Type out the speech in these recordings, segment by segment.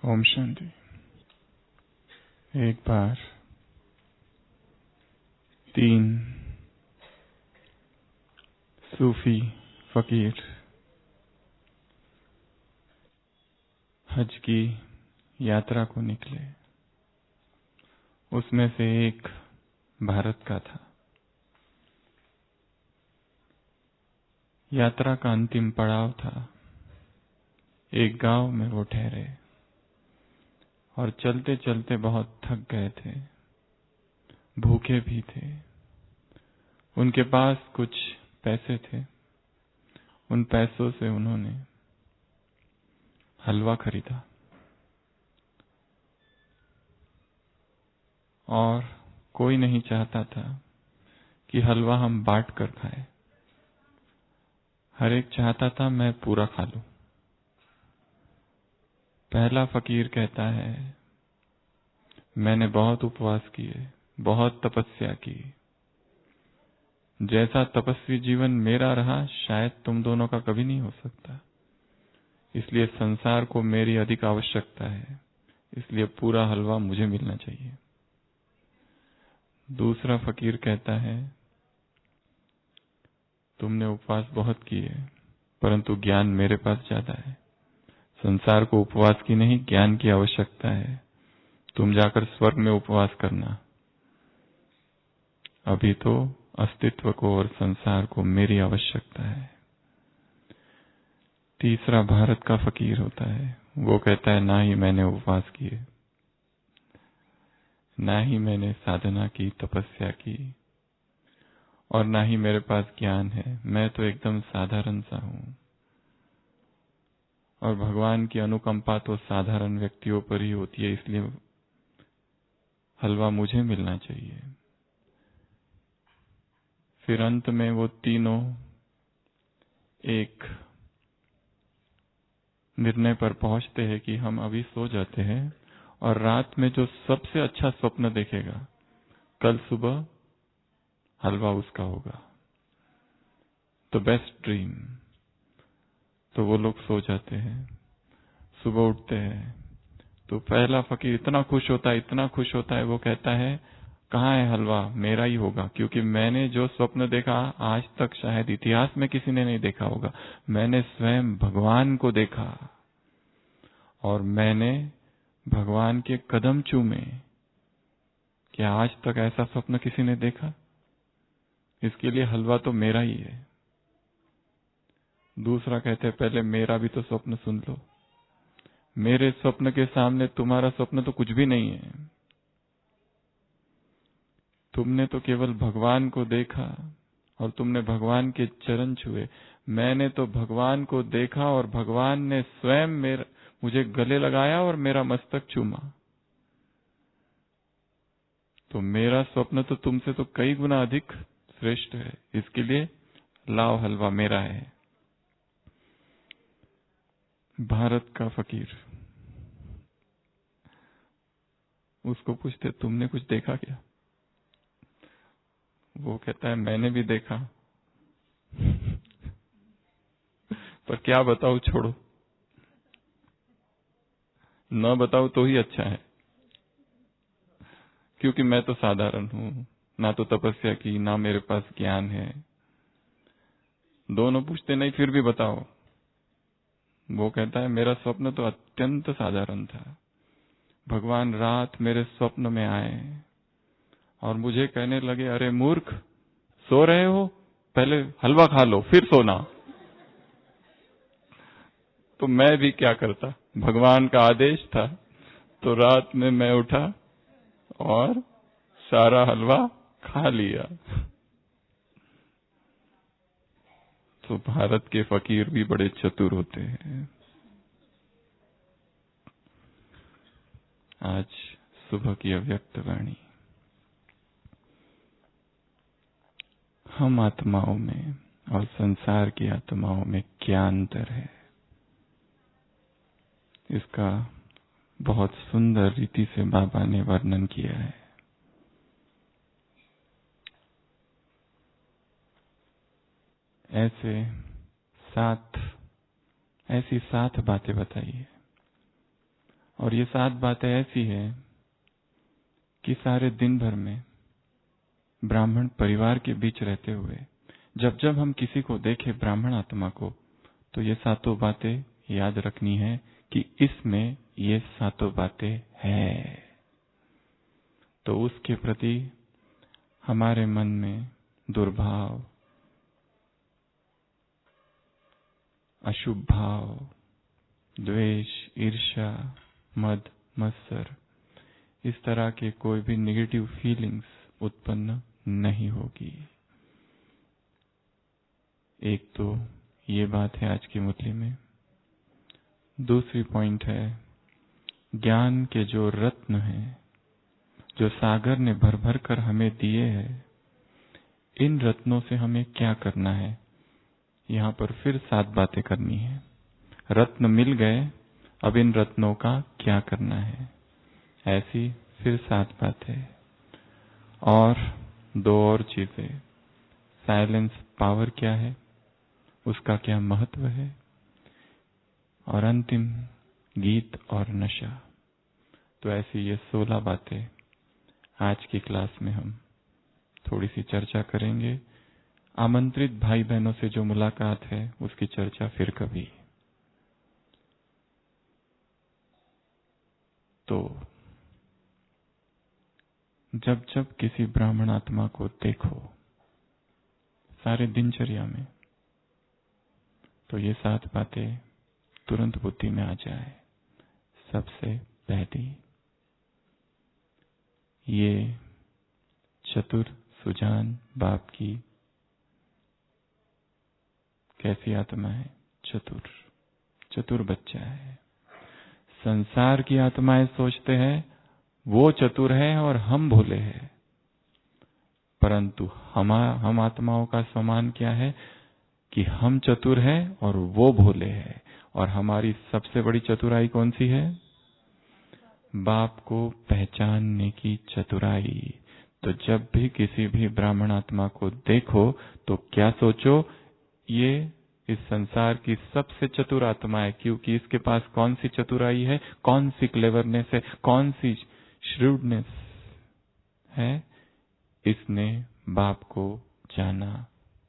ओम शांति। एक बार 3 सूफी फकीर हज की यात्रा को निकले। उसमें से एक भारत का था। यात्रा का अंतिम पड़ाव था। एक गांव में वो ठहरे और चलते चलते बहुत थक गए थे, भूखे भी थे। उनके पास कुछ पैसे थे। उन पैसों से उन्होंने हलवा खरीदा और कोई नहीं चाहता था कि हलवा हम बांट कर खाएं। हर एक चाहता था मैं पूरा खा लूं। पहला फकीर कहता है, मैंने बहुत उपवास किए, बहुत तपस्या की। जैसा तपस्वी जीवन मेरा रहा शायद तुम दोनों का कभी नहीं हो सकता। इसलिए संसार को मेरी अधिक आवश्यकता है, इसलिए पूरा हलवा मुझे मिलना चाहिए। दूसरा फकीर कहता है, तुमने उपवास बहुत किए परंतु ज्ञान मेरे पास ज्यादा है। संसार को उपवास की नहीं ज्ञान की आवश्यकता है। तुम जाकर स्वर्ग में उपवास करना। अभी तो अस्तित्व को और संसार को मेरी आवश्यकता है। तीसरा भारत का फकीर होता है। वो कहता है, ना ही मैंने उपवास किए, ना ही मैंने साधना की, तपस्या की, और ना ही मेरे पास ज्ञान है। मैं तो एकदम साधारण सा हूं। और भगवान की अनुकंपा तो साधारण व्यक्तियों पर ही होती है, इसलिए हलवा मुझे मिलना चाहिए। फिर अंत में वो तीनों एक निर्णय पर पहुंचते हैं कि हम अभी सो जाते हैं और रात में जो सबसे अच्छा स्वप्न देखेगा कल सुबह हलवा उसका होगा। तो बेस्ट ड्रीम। तो वो लोग सो जाते हैं। सुबह उठते हैं तो पहला फकीर इतना खुश होता है, इतना खुश होता है। वो कहता है, कहाँ है हलवा? मेरा ही होगा, क्योंकि मैंने जो स्वप्न देखा आज तक शायद इतिहास में किसी ने नहीं देखा होगा। मैंने स्वयं भगवान को देखा और मैंने भगवान के कदम चूमे। क्या आज तक ऐसा स्वप्न किसी ने देखा? इसके लिए हलवा तो मेरा ही है। दूसरा कहते हैं, पहले मेरा भी तो स्वप्न सुन लो। मेरे स्वप्न के सामने तुम्हारा स्वप्न तो कुछ भी नहीं है। तुमने तो केवल भगवान को देखा और तुमने भगवान के चरण छुए। मैंने तो भगवान को देखा और भगवान ने स्वयं मुझे गले लगाया और मेरा मस्तक चूमा। तो मेरा स्वप्न तो तुमसे तो कई गुना अधिक श्रेष्ठ है। इसके लिए लाओ, हलवा मेरा है। भारत का फकीर उसको पूछते, तुमने कुछ देखा क्या? वो कहता है, मैंने भी देखा पर क्या बताऊं, छोड़ो। न बताओ तो ही अच्छा है, क्योंकि मैं तो साधारण हूं, ना तो तपस्या की, ना मेरे पास ज्ञान है। दोनों पूछते, नहीं फिर भी बताओ। वो कहता है, मेरा स्वप्न तो अत्यंत साधारण था। भगवान रात मेरे स्वप्न में आए और मुझे कहने लगे, अरे मूर्ख, सो रहे हो? पहले हलवा खा लो फिर सोना। तो मैं भी क्या करता, भगवान का आदेश था। तो रात में मैं उठा और सारा हलवा खा लिया। तो भारत के फकीर भी बड़े चतुर होते हैं। आज सुबह की अव्यक्त वाणी। हम आत्माओं में और संसार की आत्माओं में क्या अंतर है, इसका बहुत सुंदर रीति से बाबा ने वर्णन किया है। ऐसी 7 बातें बताई है और ये 7 बातें ऐसी है कि सारे दिन भर में ब्राह्मण परिवार के बीच रहते हुए जब जब हम किसी को देखें ब्राह्मण आत्मा को, तो ये 7 बातें याद रखनी है कि इसमें ये 7 बातें हैं। तो उसके प्रति हमारे मन में दुर्भाव, अशुभ भाव, द्वेष, ईर्ष्या, मद, मत्सर, इस तरह के कोई भी नेगेटिव फीलिंग्स उत्पन्न नहीं होगी। एक तो ये बात है आज की मुरली में। दूसरी पॉइंट है, ज्ञान के जो रत्न हैं, जो सागर ने भर भर कर हमें दिए हैं, इन रत्नों से हमें क्या करना है। यहाँ पर फिर 7 बातें करनी है। रत्न मिल गए, अब इन रत्नों का क्या करना है, ऐसी फिर 7 बातें। और 2 और चीजें, साइलेंस पावर क्या है, उसका क्या महत्व है, और अंतिम गीत और नशा। तो ऐसी ये 16 बातें आज की क्लास में हम थोड़ी सी चर्चा करेंगे। आमंत्रित भाई बहनों से जो मुलाकात है उसकी चर्चा फिर कभी। तो जब जब किसी ब्राह्मण आत्मा को देखो सारे दिनचर्या में, तो ये 7 बातें तुरंत बुद्धि में आ जाए। सबसे पहली, ये चतुर सुजान बाप की कैसी आत्मा है, चतुर बच्चा है। संसार की आत्माएं सोचते हैं वो चतुर है और हम भोले हैं, परंतु हम आत्माओं का समान क्या है कि हम चतुर हैं और वो भोले हैं। और हमारी सबसे बड़ी चतुराई कौन सी है? बाप को पहचानने की चतुराई। तो जब भी किसी भी ब्राह्मण आत्मा को देखो तो क्या सोचो, ये इस संसार की सबसे चतुर आत्मा है, क्योंकि इसके पास कौन सी चतुराई है, कौन सी क्लेवरनेस है, कौन सी श्रूडनेस है। इसने बाप को जाना,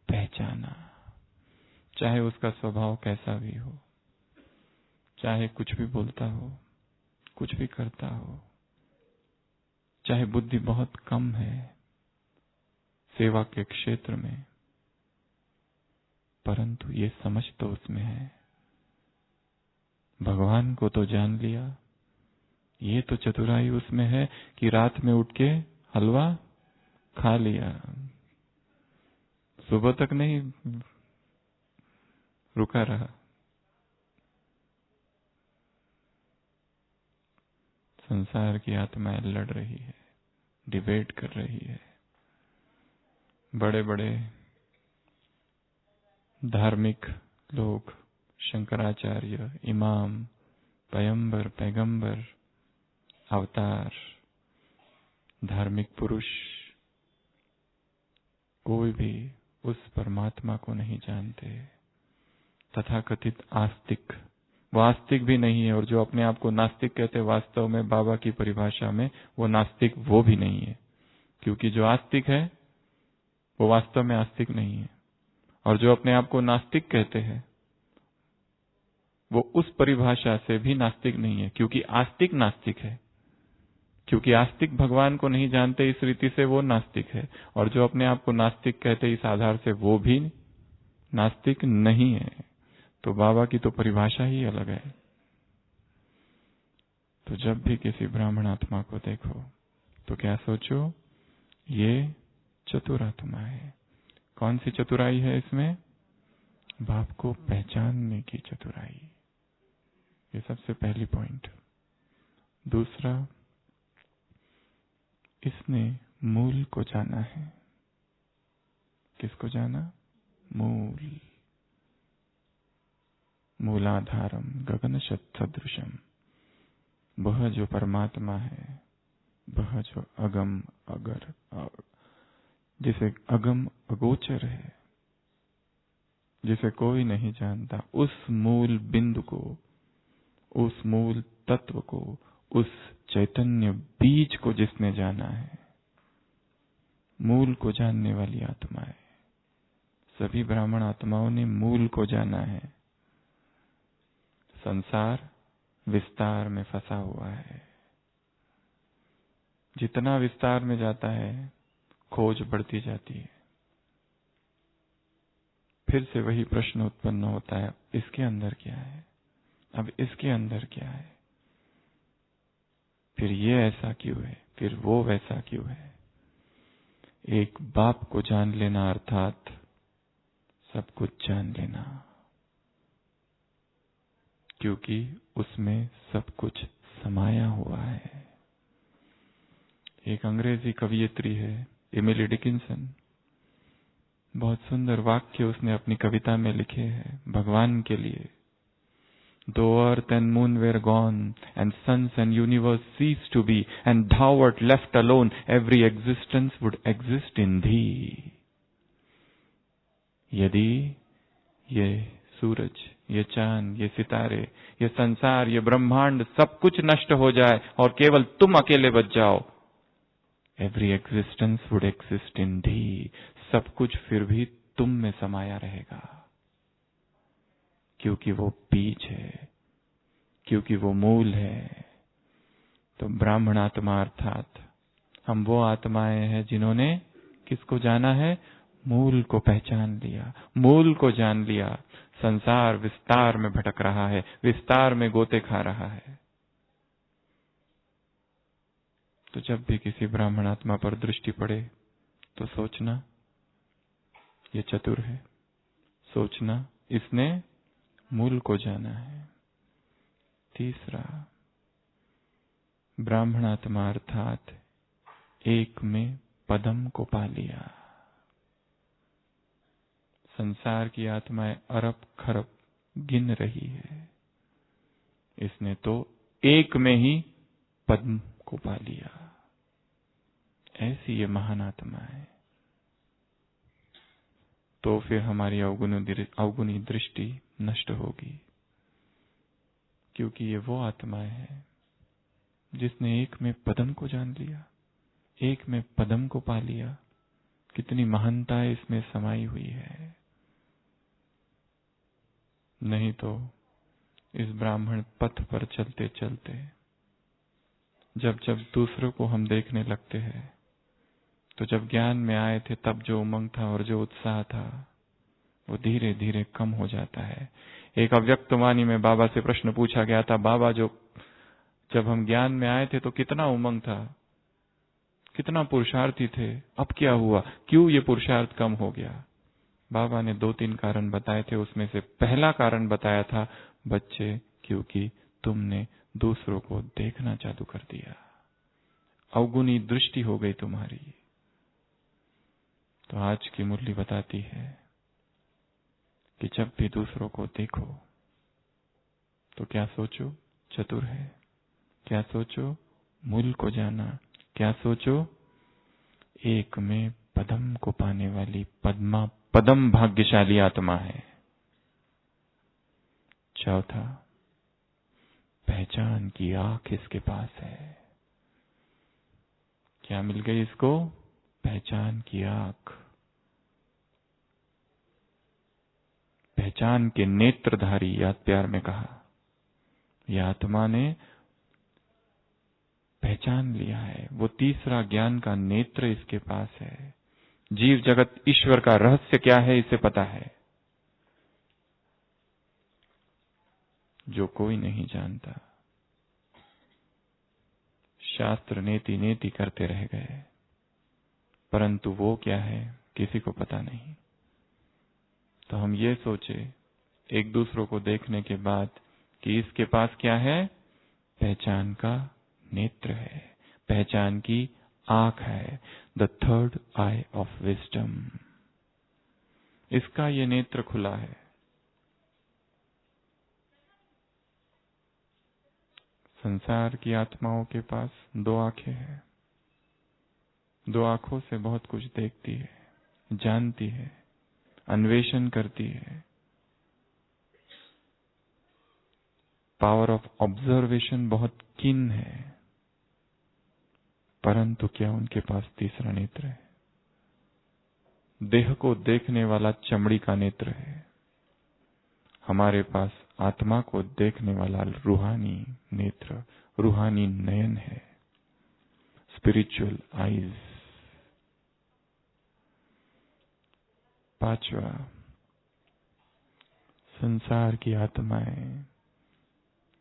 पहचाना, चाहे उसका स्वभाव कैसा भी हो, चाहे कुछ भी बोलता हो, कुछ भी करता हो, चाहे बुद्धि बहुत कम है सेवा के क्षेत्र में, परंतु ये समझ तो उसमें है, भगवान को तो जान लिया। ये तो चतुराई उसमें है कि रात में उठ के हलवा खा लिया, सुबह तक नहीं रुका रहा। संसार की आत्माएं लड़ रही है, डिबेट कर रही है। बड़े बड़े धार्मिक लोग, शंकराचार्य, इमाम, पैगंबर, पैगंबर, अवतार, धार्मिक पुरुष, कोई भी उस परमात्मा को नहीं जानते। तथाकथित आस्तिक, वो आस्तिक भी नहीं है, और जो अपने आप को नास्तिक कहते हैं, वास्तव में बाबा की परिभाषा में वो नास्तिक वो भी नहीं है, क्योंकि जो आस्तिक है वो वास्तव में आस्तिक नहीं है। और जो अपने आप को नास्तिक कहते हैं वो उस परिभाषा से भी नास्तिक नहीं है, क्योंकि आस्तिक नास्तिक है, क्योंकि आस्तिक भगवान को नहीं जानते, इस रीति से वो नास्तिक है। और जो अपने आप को नास्तिक कहते इस आधार से वो भी नास्तिक नहीं है। तो बाबा की तो परिभाषा ही अलग है। तो जब भी किसी ब्राह्मण आत्मा को देखो तो क्या सोचो, ये चतुर आत्मा है। कौन सी चतुराई है इसमें? बाप को पहचानने की चतुराई। ये सबसे पहली पॉइंट। दूसरा, इसने मूल को जाना है। किसको जाना? मूल, मूलाधारम गगन सदृशम। वह जो परमात्मा है, वह जो अगम अगर, जिसे अगम अगोचर है, जिसे कोई नहीं जानता, उस मूल बिंदु को, उस मूल तत्व को, उस चैतन्य बीज को जिसने जाना है, मूल को जानने वाली आत्मा है। सभी ब्राह्मण आत्माओं ने मूल को जाना है। संसार विस्तार में फंसा हुआ है। जितना विस्तार में जाता है, खोज बढ़ती जाती है। फिर से वही प्रश्न उत्पन्न होता है, इसके अंदर क्या है? अब इसके अंदर क्या है? फिर ये ऐसा क्यों है? फिर वो वैसा क्यों है? एक बाप को जान लेना अर्थात सब कुछ जान लेना, क्योंकि उसमें सब कुछ समाया हुआ है। एक अंग्रेजी कवियत्री है, एमिली डिकिंसन। बहुत सुंदर वाक्य उसने अपनी कविता में लिखे हैं भगवान के लिए। Though earth and moon were gone, and suns and universe ceased to be, and thou wert left alone, every existence would exist in thee. यदि ये सूरज, ये चांद, ये सितारे, ये संसार, ये ब्रह्मांड सब कुछ नष्ट हो जाए और केवल तुम अकेले बच जाओ, every existence would exist in thee. सब कुछ फिर भी तुम में समाया रहेगा, क्योंकि वो बीज है, क्योंकि वो मूल है। तो ब्राह्मण आत्मा अर्थात हम वो आत्माएं हैं जिन्होंने किसको जाना है? मूल को पहचान लिया, मूल को जान लिया। संसार विस्तार में भटक रहा है, विस्तार में गोते खा रहा है। तो जब भी किसी ब्राह्मण आत्मा पर दृष्टि पड़े तो सोचना ये चतुर है, सोचना इसने मूल को जाना है। तीसरा, ब्राह्मण आत्मा अर्थात एक में पदम को पा लिया। संसार की आत्माएं अरब खरब गिन रही है, इसने तो एक में ही पद्म को पा लिया। ऐसी ये महान आत्मा है। तो फिर हमारी अवगुणी दृष्टि नष्ट होगी, क्योंकि ये वो आत्माएं हैं जिसने एक में पदम को जान लिया, एक में पदम को पा लिया। कितनी महानता इसमें समाई हुई है। नहीं तो इस ब्राह्मण पथ पर चलते चलते जब जब दूसरों को हम देखने लगते हैं, तो जब ज्ञान में आए थे तब जो उमंग था और जो उत्साह था वो धीरे धीरे कम हो जाता है। एक अव्यक्त वाणी में बाबा से प्रश्न पूछा गया था, बाबा जब हम ज्ञान में आए थे तो कितना उमंग था, कितना पुरुषार्थी थे, अब क्या हुआ, क्यों ये पुरुषार्थ कम हो गया? बाबा ने 2-3 कारण बताए थे। उसमें से पहला कारण बताया था, बच्चे क्योंकि तुमने दूसरों को देखना चालू कर दिया, अवगुणी दृष्टि हो गई तुम्हारी। तो आज की मुरली बताती है कि जब भी दूसरों को देखो तो क्या सोचो? चतुर है। क्या सोचो? मूल को जाना। क्या सोचो? एक में पदम को पाने वाली पदम भाग्यशाली आत्मा है। चौथा, पहचान की आंख इसके पास है। क्या मिल गई इसको? पहचान की आंख, पहचान के नेत्रधारी। याद प्यार में कहा, यह आत्मा ने पहचान लिया है। वो तीसरा ज्ञान का नेत्र इसके पास है। जीव जगत ईश्वर का रहस्य क्या है इसे पता है, जो कोई नहीं जानता। शास्त्र नेति नेति करते रह गए, परंतु वो क्या है किसी को पता नहीं। तो हम ये सोचे एक दूसरों को देखने के बाद कि इसके पास क्या है? पहचान का नेत्र है, पहचान की आंख है। The third I of wisdom, इसका ये नेत्र खुला है। संसार की आत्माओं के पास 2 आंखें हैं, 2 आंखों से बहुत कुछ देखती है, जानती है, अन्वेषण करती है। पावर ऑफ ऑब्जर्वेशन बहुत कीन है, परंतु क्या उनके पास तीसरा नेत्र है? देह को देखने वाला चमड़ी का नेत्र है, हमारे पास आत्मा को देखने वाला रूहानी नेत्र, रूहानी नयन है, स्पिरिचुअल आईज। पांचवा, संसार की आत्माएं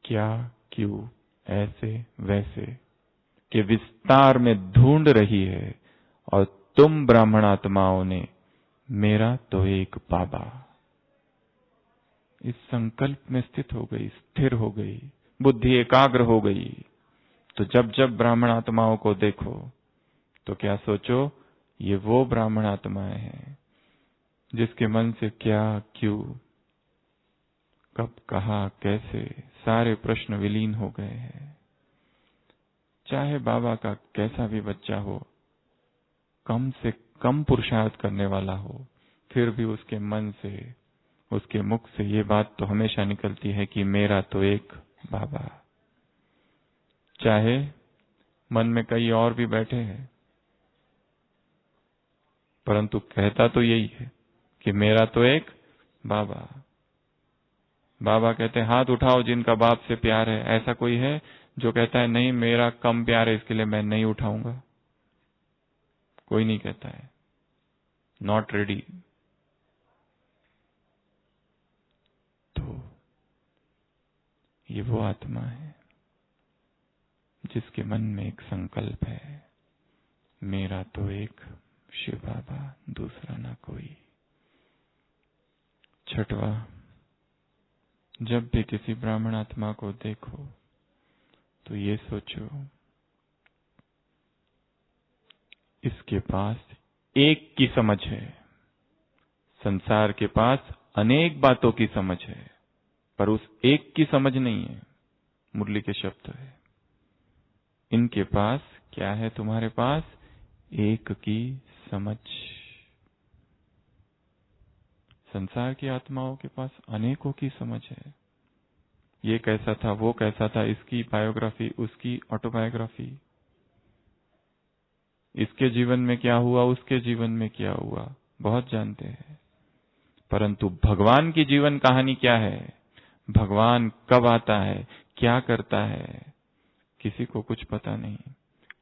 क्या, क्यों, ऐसे वैसे के विस्तार में ढूंढ रही है, और तुम ब्राह्मण आत्माओं ने मेरा तो एक बाबा इस संकल्प में स्थित हो गई, स्थिर हो गई, बुद्धि एकाग्र हो गई। तो जब जब ब्राह्मण आत्माओं को देखो तो क्या सोचो, ये वो ब्राह्मण आत्माएं हैं जिसके मन से क्या, क्यों, कब, कहा, कैसे सारे प्रश्न विलीन हो गए हैं। चाहे बाबा का कैसा भी बच्चा हो, कम से कम पुरुषार्थ करने वाला हो, फिर भी उसके मन से, उसके मुख से ये बात तो हमेशा निकलती है कि मेरा तो एक बाबा। चाहे मन में कई और भी बैठे हैं, परंतु कहता तो यही है कि मेरा तो एक बाबा। बाबा कहते हैं हाथ उठाओ जिनका बाप से प्यार है। ऐसा कोई है जो कहता है नहीं मेरा कम प्यार है इसके लिए मैं नहीं उठाऊंगा? कोई नहीं कहता है, नॉट रेडी। तो ये वो आत्मा है जिसके मन में एक संकल्प है, मेरा तो एक शिव बाबा, दूसरा ना कोई। छठवा, जब भी किसी ब्राह्मण आत्मा को देखो तो ये सोचो इसके पास एक की समझ है। संसार के पास अनेक बातों की समझ है, पर उस एक की समझ नहीं है। मुरली के शब्द है, इनके पास क्या है? तुम्हारे पास एक की समझ। संसार की आत्माओं के पास अनेकों की समझ है। ये कैसा था, वो कैसा था, इसकी बायोग्राफी, उसकी ऑटोबायोग्राफी, इसके जीवन में क्या हुआ, उसके जीवन में क्या हुआ, बहुत जानते हैं। परंतु भगवान की जीवन कहानी क्या है, भगवान कब आता है, क्या करता है, किसी को कुछ पता नहीं।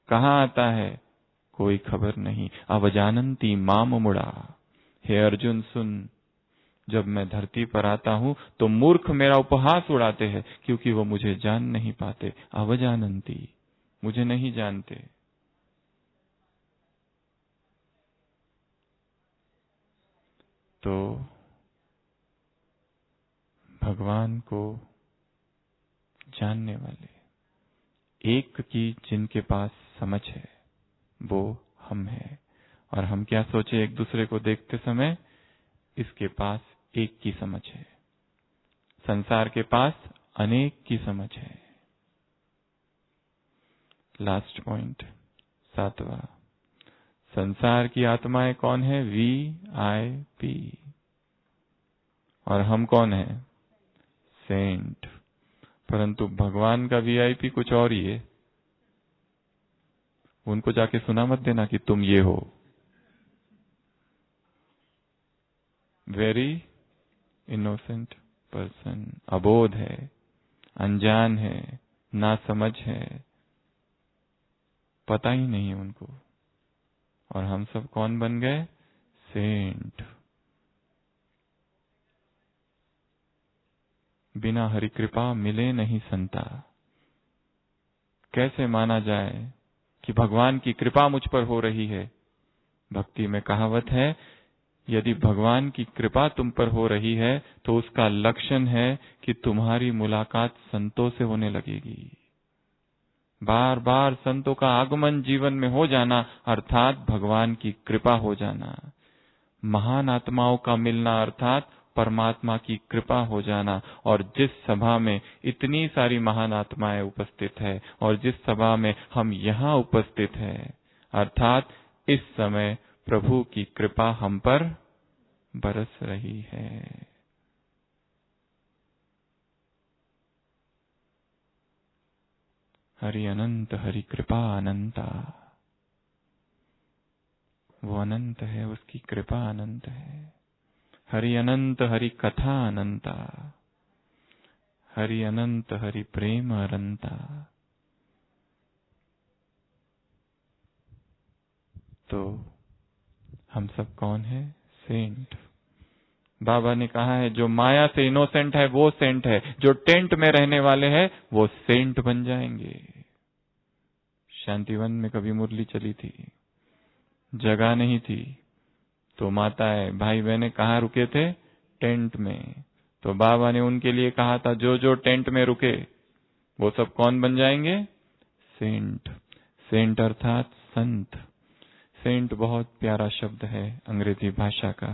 कहाँ आता है, कोई खबर नहीं। अवजानंती माम मुड़ा। हे अर्जुन सुन, जब मैं धरती पर आता हूं तो मूर्ख मेरा उपहास उड़ाते हैं, क्योंकि वो मुझे जान नहीं पाते। अवजानंती, मुझे नहीं जानते। तो भगवान को जानने वाले, एक की जिनके पास समझ है, वो हम हैं। और हम क्या सोचे एक दूसरे को देखते समय, इसके पास एक की समझ है, संसार के पास अनेक की समझ है। लास्ट पॉइंट, सातवां, संसार की आत्माएं कौन है? VIP। और हम कौन है? सेंट। परंतु भगवान का VIP कुछ और ही है। उनको जाके सुना मत देना कि तुम ये हो। वेरी इनोसेंट पर्सन, अबोध है, अनजान है, ना समझ है, पता ही नहीं उनको। और हम सब कौन बन गए? सेंट। बिना हरि कृपा मिले नहीं संता। कैसे माना जाए कि भगवान की कृपा मुझ पर हो रही है? भक्ति में कहावत है, यदि भगवान की कृपा तुम पर हो रही है तो उसका लक्षण है कि तुम्हारी मुलाकात संतों से होने लगेगी। बार बार संतों का आगमन जीवन में हो जाना अर्थात भगवान की कृपा हो जाना। महान आत्माओं का मिलना अर्थात परमात्मा की कृपा हो जाना। और जिस सभा में इतनी सारी महान आत्माएं उपस्थित है और जिस सभा में हम यहाँ उपस्थित हैं, अर्थात इस समय प्रभु की कृपा हम पर बरस रही है। हरि अनंत, हरि कृपा अनंता। वो अनंत है, उसकी कृपा अनंत है। हरि अनंत, हरि कथा अनंता। हरि अनंत, हरि प्रेम अनंता। तो हम सब कौन है? सेंट। बाबा ने कहा है जो माया से इनोसेंट है वो सेंट है, जो टेंट में रहने वाले हैं वो सेंट बन जाएंगे। शांतिवन में कभी मुरली चली थी, जगह नहीं थी, तो माताएं भाई बहने कहाँ रुके थे? टेंट में। तो बाबा ने उनके लिए कहा था जो जो टेंट में रुके वो सब कौन बन जाएंगे? सेंट। सेंट अर्थात संत। सेंट बहुत प्यारा शब्द है अंग्रेजी भाषा का।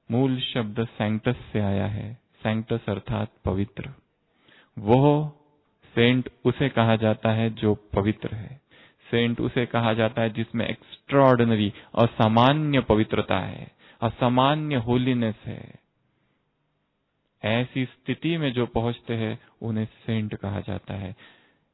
मूल शब्द सैंक्टस से आया है। सैंक्टस अर्थात पवित्र। वो सेंट उसे कहा जाता है जो पवित्र है। सेंट उसे कहा जाता है जिसमें एक्स्ट्राऑर्डिनरी, असामान्य पवित्रता है, असामान्य होलीनेस है। ऐसी स्थिति में जो पहुंचते हैं उन्हें सेंट कहा जाता है।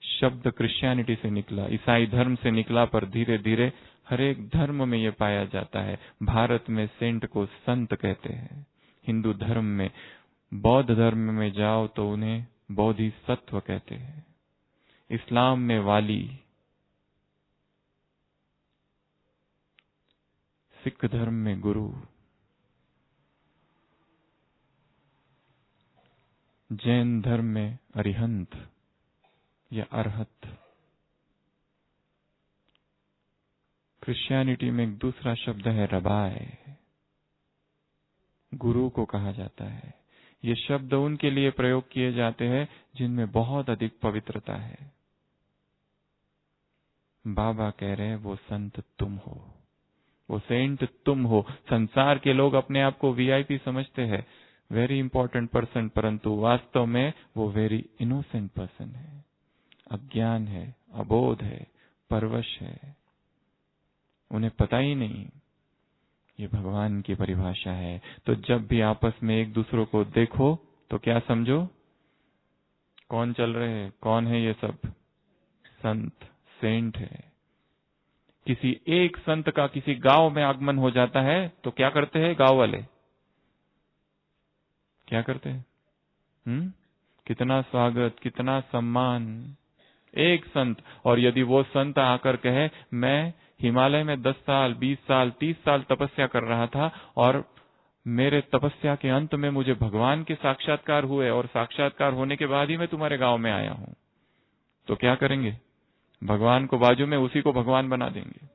शब्द क्रिश्चियनिटी से निकला, ईसाई धर्म से निकला, पर धीरे धीरे हर एक धर्म में यह पाया जाता है। भारत में सेंट को संत कहते हैं। हिंदू धर्म में, बौद्ध धर्म में जाओ तो उन्हें बोधिसत्व कहते हैं। इस्लाम में वाली, सिख धर्म में गुरु, जैन धर्म में अरिहंत या अरहत। क्रिश्चियनिटी में एक दूसरा शब्द है रबाय, गुरु को कहा जाता है। ये शब्द उनके लिए प्रयोग किए जाते हैं जिनमें बहुत अधिक पवित्रता है। बाबा कह रहे हैं वो संत तुम हो, वो सेंट तुम हो। संसार के लोग अपने आप को वीआईपी समझते हैं, वेरी इंपॉर्टेंट पर्सन, परंतु वास्तव में वो वेरी इनोसेंट पर्सन है। अज्ञान है, अबोध है, परवश है, उन्हें पता ही नहीं। ये भगवान की परिभाषा है। तो जब भी आपस में एक दूसरों को देखो तो क्या समझो? कौन चल रहे हैं? कौन है ये सब? संत, सेंट है। किसी एक संत का किसी गांव में आगमन हो जाता है तो क्या करते हैं गांव वाले? क्या करते हैं? कितना स्वागत, कितना सम्मान। एक संत, और यदि वो संत आकर कहे मैं हिमालय में 10 साल, 20 साल, 30 साल तपस्या कर रहा था और मेरे तपस्या के अंत में मुझे भगवान के साक्षात्कार हुए और साक्षात्कार होने के बाद ही मैं तुम्हारे गांव में आया हूं, तो क्या करेंगे? भगवान को बाजू में, उसी को भगवान बना देंगे।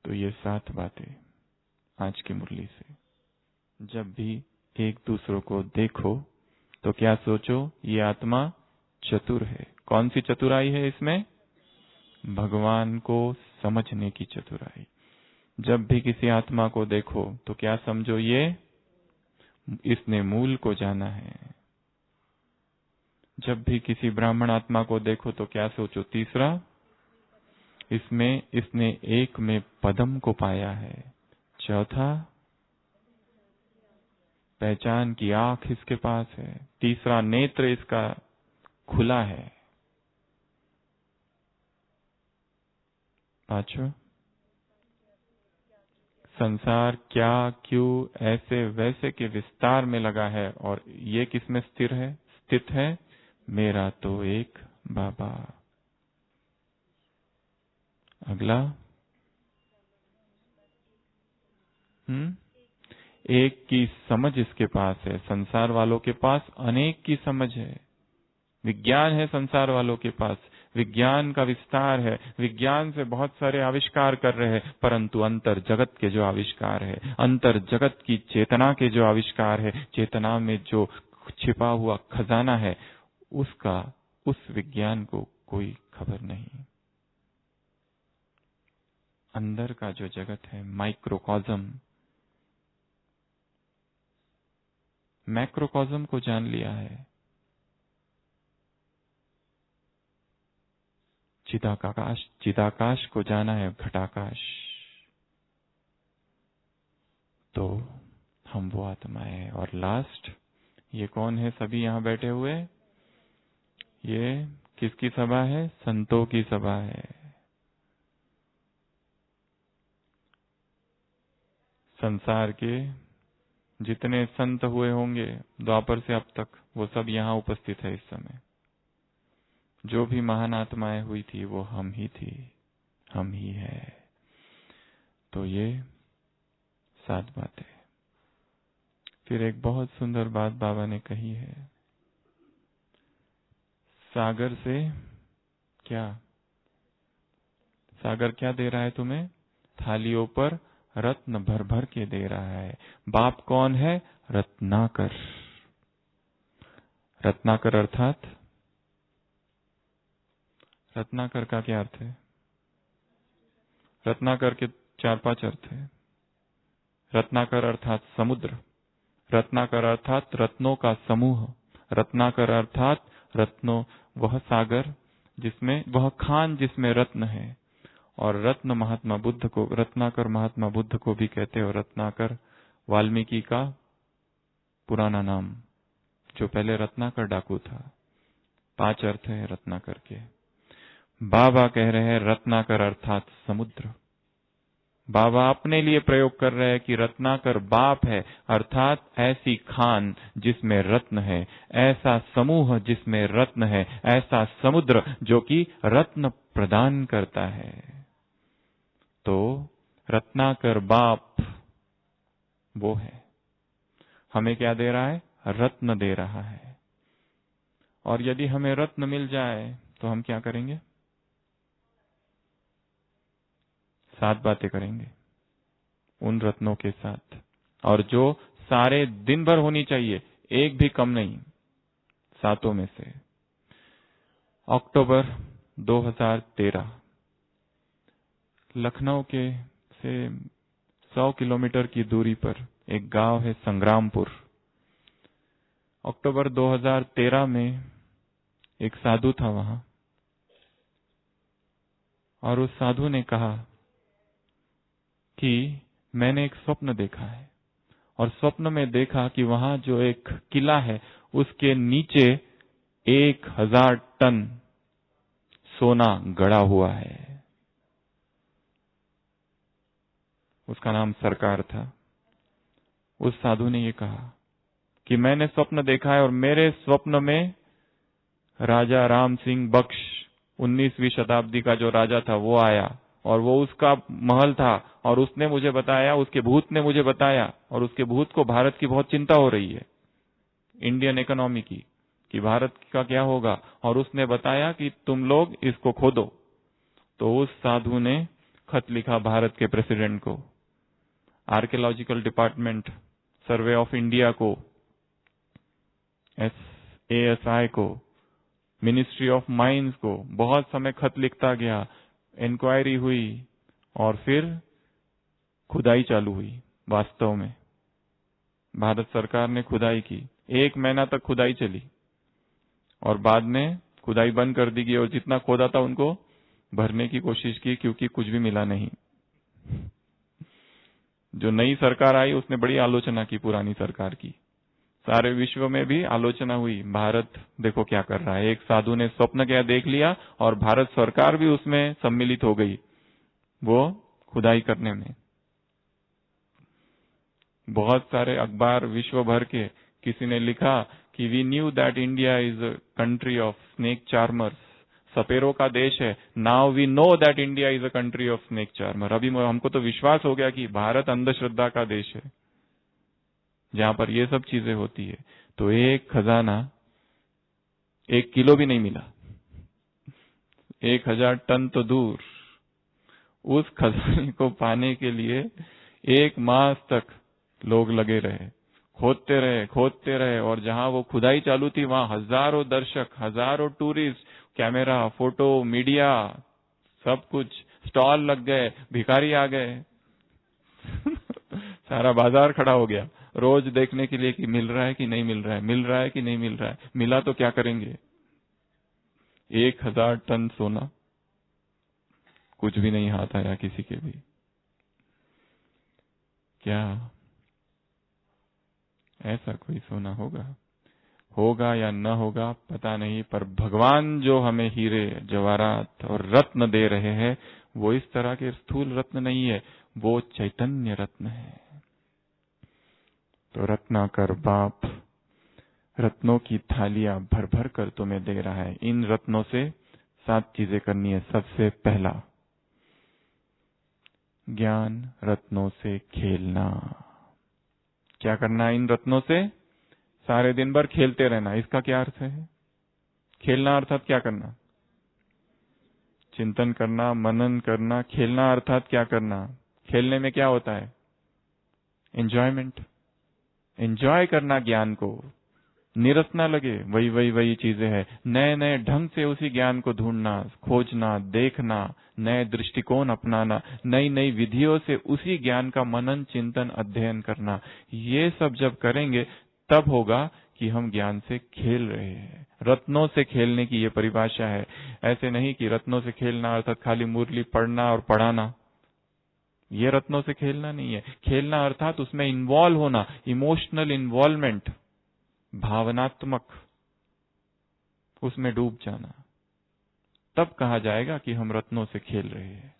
तो ये 7 बातें आज की मुरली से। जब भी एक दूसरों को देखो तो क्या सोचो? ये आत्मा चतुर है। कौन सी चतुराई है इसमें? भगवान को समझने की चतुराई। जब भी किसी आत्मा को देखो तो क्या समझो? ये इसने मूल को जाना है। जब भी किसी ब्राह्मण आत्मा को देखो तो क्या सोचो? तीसरा, इसमें इसने एक में पदम को पाया है। चौथा, पहचान की आंख इसके पास है। तीसरा, नेत्र इसका खुला है। पांचवा, संसार क्या, क्यों, ऐसे वैसे के विस्तार में लगा है और ये किसमें स्थिर है, स्थित है? मेरा तो एक बाबा। अगला, एक की समझ इसके पास है। संसार वालों के पास अनेक की समझ है। विज्ञान है संसार वालों के पास, विज्ञान का विस्तार है, विज्ञान से बहुत सारे आविष्कार कर रहे हैं, परंतु अंतर जगत के जो आविष्कार है, अंतर जगत की चेतना के जो आविष्कार है, चेतना में जो छिपा हुआ खजाना है, उसका, उस विज्ञान को कोई खबर नहीं। अंदर का जो जगत है, माइक्रोकॉज्म, मैक्रोकॉज्म को जान लिया है। चिदाकाश, चिदाकाश को जाना है, घटाकाश। तो हम वो आत्माएं हैं। और लास्ट, ये कौन है सभी यहाँ बैठे हुए? ये किसकी सभा है? संतों की सभा है। संसार के जितने संत हुए होंगे द्वापर से अब तक, वो सब यहाँ उपस्थित है इस समय। जो भी महान आत्माएं हुई थी वो हम ही थी, हम ही है। तो ये 7 बातें। फिर एक बहुत सुंदर बात बाबा ने कही है, सागर से क्या, सागर क्या दे रहा है तुम्हें? थालियों पर रत्न भर भर के दे रहा है। बाप कौन है? रत्नाकर। रत्नाकर अर्थात, रत्नाकर का क्या अर्थ है? रत्नाकर के 4-5 अर्थ है। रत्नाकर अर्थात समुद्र, रत्नाकर अर्थात रत्नों का समूह, रत्नाकर अर्थात रत्नों, वह सागर जिसमें, वह खान जिसमें रत्न है। और रत्न महात्मा बुद्ध को, रत्नाकर महात्मा बुद्ध को भी कहते हैं। और रत्नाकर वाल्मीकि का पुराना नाम, जो पहले रत्नाकर डाकू था। 5 अर्थ है रत्नाकर के। बाबा कह रहे हैं रत्नाकर अर्थात समुद्र। बाबा अपने लिए प्रयोग कर रहे हैं कि रत्नाकर बाप है, अर्थात ऐसी खान जिसमें रत्न है, ऐसा समूह जिसमें रत्न है, ऐसा समुद्र जो कि रत्न प्रदान करता है। तो रत्नाकर बाप वो है, हमें क्या दे रहा है? रत्न दे रहा है। और यदि हमें रत्न मिल जाए तो हम क्या करेंगे? 7 बातें करेंगे उन रत्नों के साथ, और जो सारे दिन भर होनी चाहिए, एक भी कम नहीं, 7 में से। अक्टूबर 2013, लखनऊ के से 100 किलोमीटर की दूरी पर एक गांव है संग्रामपुर। अक्टूबर 2013 में एक साधु था वहां, और उस साधु ने कहा कि मैंने एक स्वप्न देखा है, और स्वप्न में देखा कि वहां जो एक किला है उसके नीचे 1000 टन सोना गड़ा हुआ है। उसका नाम सरकार था। उस साधु ने ये कहा कि मैंने स्वप्न देखा है, और मेरे स्वप्न में राजा राम सिंह बख्श, 19वीं शताब्दी का जो राजा था वो आया, और वो उसका महल था, और उसने मुझे बताया, उसके भूत ने मुझे बताया, और उसके भूत को भारत की बहुत चिंता हो रही है, इंडियन इकोनॉमी की, कि भारत का क्या होगा। और उसने बताया कि तुम लोग इसको खोदो। तो उस साधु ने खत लिखा भारत के प्रेसिडेंट को, archaeological department, survey of India को, ASI को, मिनिस्ट्री ऑफ माइंस को। बहुत समय खत लिखता गया, इंक्वायरी हुई, और फिर खुदाई चालू हुई। वास्तव में भारत सरकार ने खुदाई की, 1 महीना तक खुदाई चली, और बाद में खुदाई बंद कर दी गई, और जितना खोदा था उनको भरने की कोशिश की, क्योंकि कुछ भी मिला नहीं। जो नई सरकार आई उसने बड़ी आलोचना की पुरानी सरकार की, सारे विश्व में भी आलोचना हुई, भारत देखो क्या कर रहा है। एक साधु ने स्वप्न क्या देख लिया, और भारत सरकार भी उसमें सम्मिलित हो गई, वो खुदाई करने में। बहुत सारे अखबार विश्व भर के, किसी ने लिखा कि we knew that India is a country of snake charmers, सपेरों का देश है। Now we know that India is a country of snake charmer. अभी हमको तो विश्वास हो गया कि भारत अंधश्रद्धा का देश है, जहां पर ये सब चीजें होती है। तो एक खजाना 1 किलो भी नहीं मिला, 1000 टन तो दूर। उस खजाने को पाने के लिए 1 मास तक लोग लगे रहे, खोदते रहे, और जहां वो खुदाई चालू थी वहां हजारों दर्शक, हजारों टूरिस्ट, कैमरा, फोटो, मीडिया, सब कुछ, स्टॉल लग गए, भिखारी आ गए। सारा बाजार खड़ा हो गया रोज देखने के लिए कि मिल रहा है कि नहीं मिल रहा है, मिल रहा है कि नहीं मिल रहा है। मिला तो क्या करेंगे? 1000 टन सोना, कुछ भी नहीं हाथ आया किसी के भी। क्या ऐसा कोई सोना होगा या न होगा पता नहीं, पर भगवान जो हमें हीरे जवाहरात और रत्न दे रहे हैं वो इस तरह के स्थूल रत्न नहीं है, वो चैतन्य रत्न है। तो रत्नाकर बाप रत्नों की थालियां भर भर कर तुम्हें दे रहा है। इन रत्नों से 7 चीजें करनी है। सबसे पहला, ज्ञान रत्नों से खेलना। क्या करना है इन रत्नों से? सारे दिन भर खेलते रहना। इसका क्या अर्थ है? खेलना अर्थात क्या करना? चिंतन करना, मनन करना। खेलना अर्थात क्या करना? खेलने में क्या होता है? एंजॉयमेंट। एंजॉय करना ज्ञान को, नीरस ना लगे, वही चीजें हैं। नए नए ढंग से उसी ज्ञान को ढूंढना, खोजना, देखना, नए दृष्टिकोण अपनाना, नई नई विधियों से उसी ज्ञान का मनन, चिंतन, अध्ययन करना। ये सब जब करेंगे तब होगा कि हम ज्ञान से खेल रहे हैं। रत्नों से खेलने की ये परिभाषा है। ऐसे नहीं कि रत्नों से खेलना अर्थात खाली मुरली पढ़ना और पढ़ाना। ये रत्नों से खेलना नहीं है। खेलना अर्थात उसमें इन्वॉल्व होना, इमोशनल इन्वॉल्वमेंट, भावनात्मक, उसमें डूब जाना। तब कहा जाएगा कि हम रत्नों से खेल रहे हैं।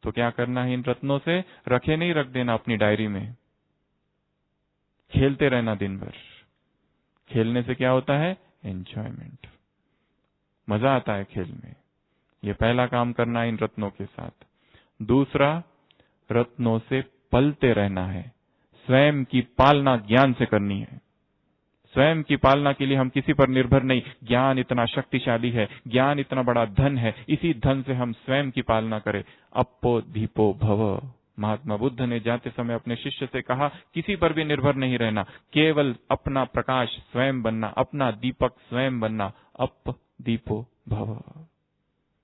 तो क्या करना है इन रत्नों से? रखे नहीं, रख देना अपनी डायरी में। खेलते रहना दिन भर। खेलने से क्या होता है? एंजॉयमेंट, मजा आता है खेल में। ये पहला काम करना है इन रत्नों के साथ। दूसरा, रत्नों से पलते रहना है। स्वयं की पालना ज्ञान से करनी है। स्वयं की पालना के लिए हम किसी पर निर्भर नहीं। ज्ञान इतना शक्तिशाली है, ज्ञान इतना बड़ा धन है, इसी धन से हम स्वयं की पालना करें। अप्पो दीपो भव। महात्मा बुद्ध ने जाते समय अपने शिष्य से कहा, किसी पर भी निर्भर नहीं रहना, केवल अपना प्रकाश स्वयं बनना, अपना दीपक स्वयं बनना। अप दीपो भव,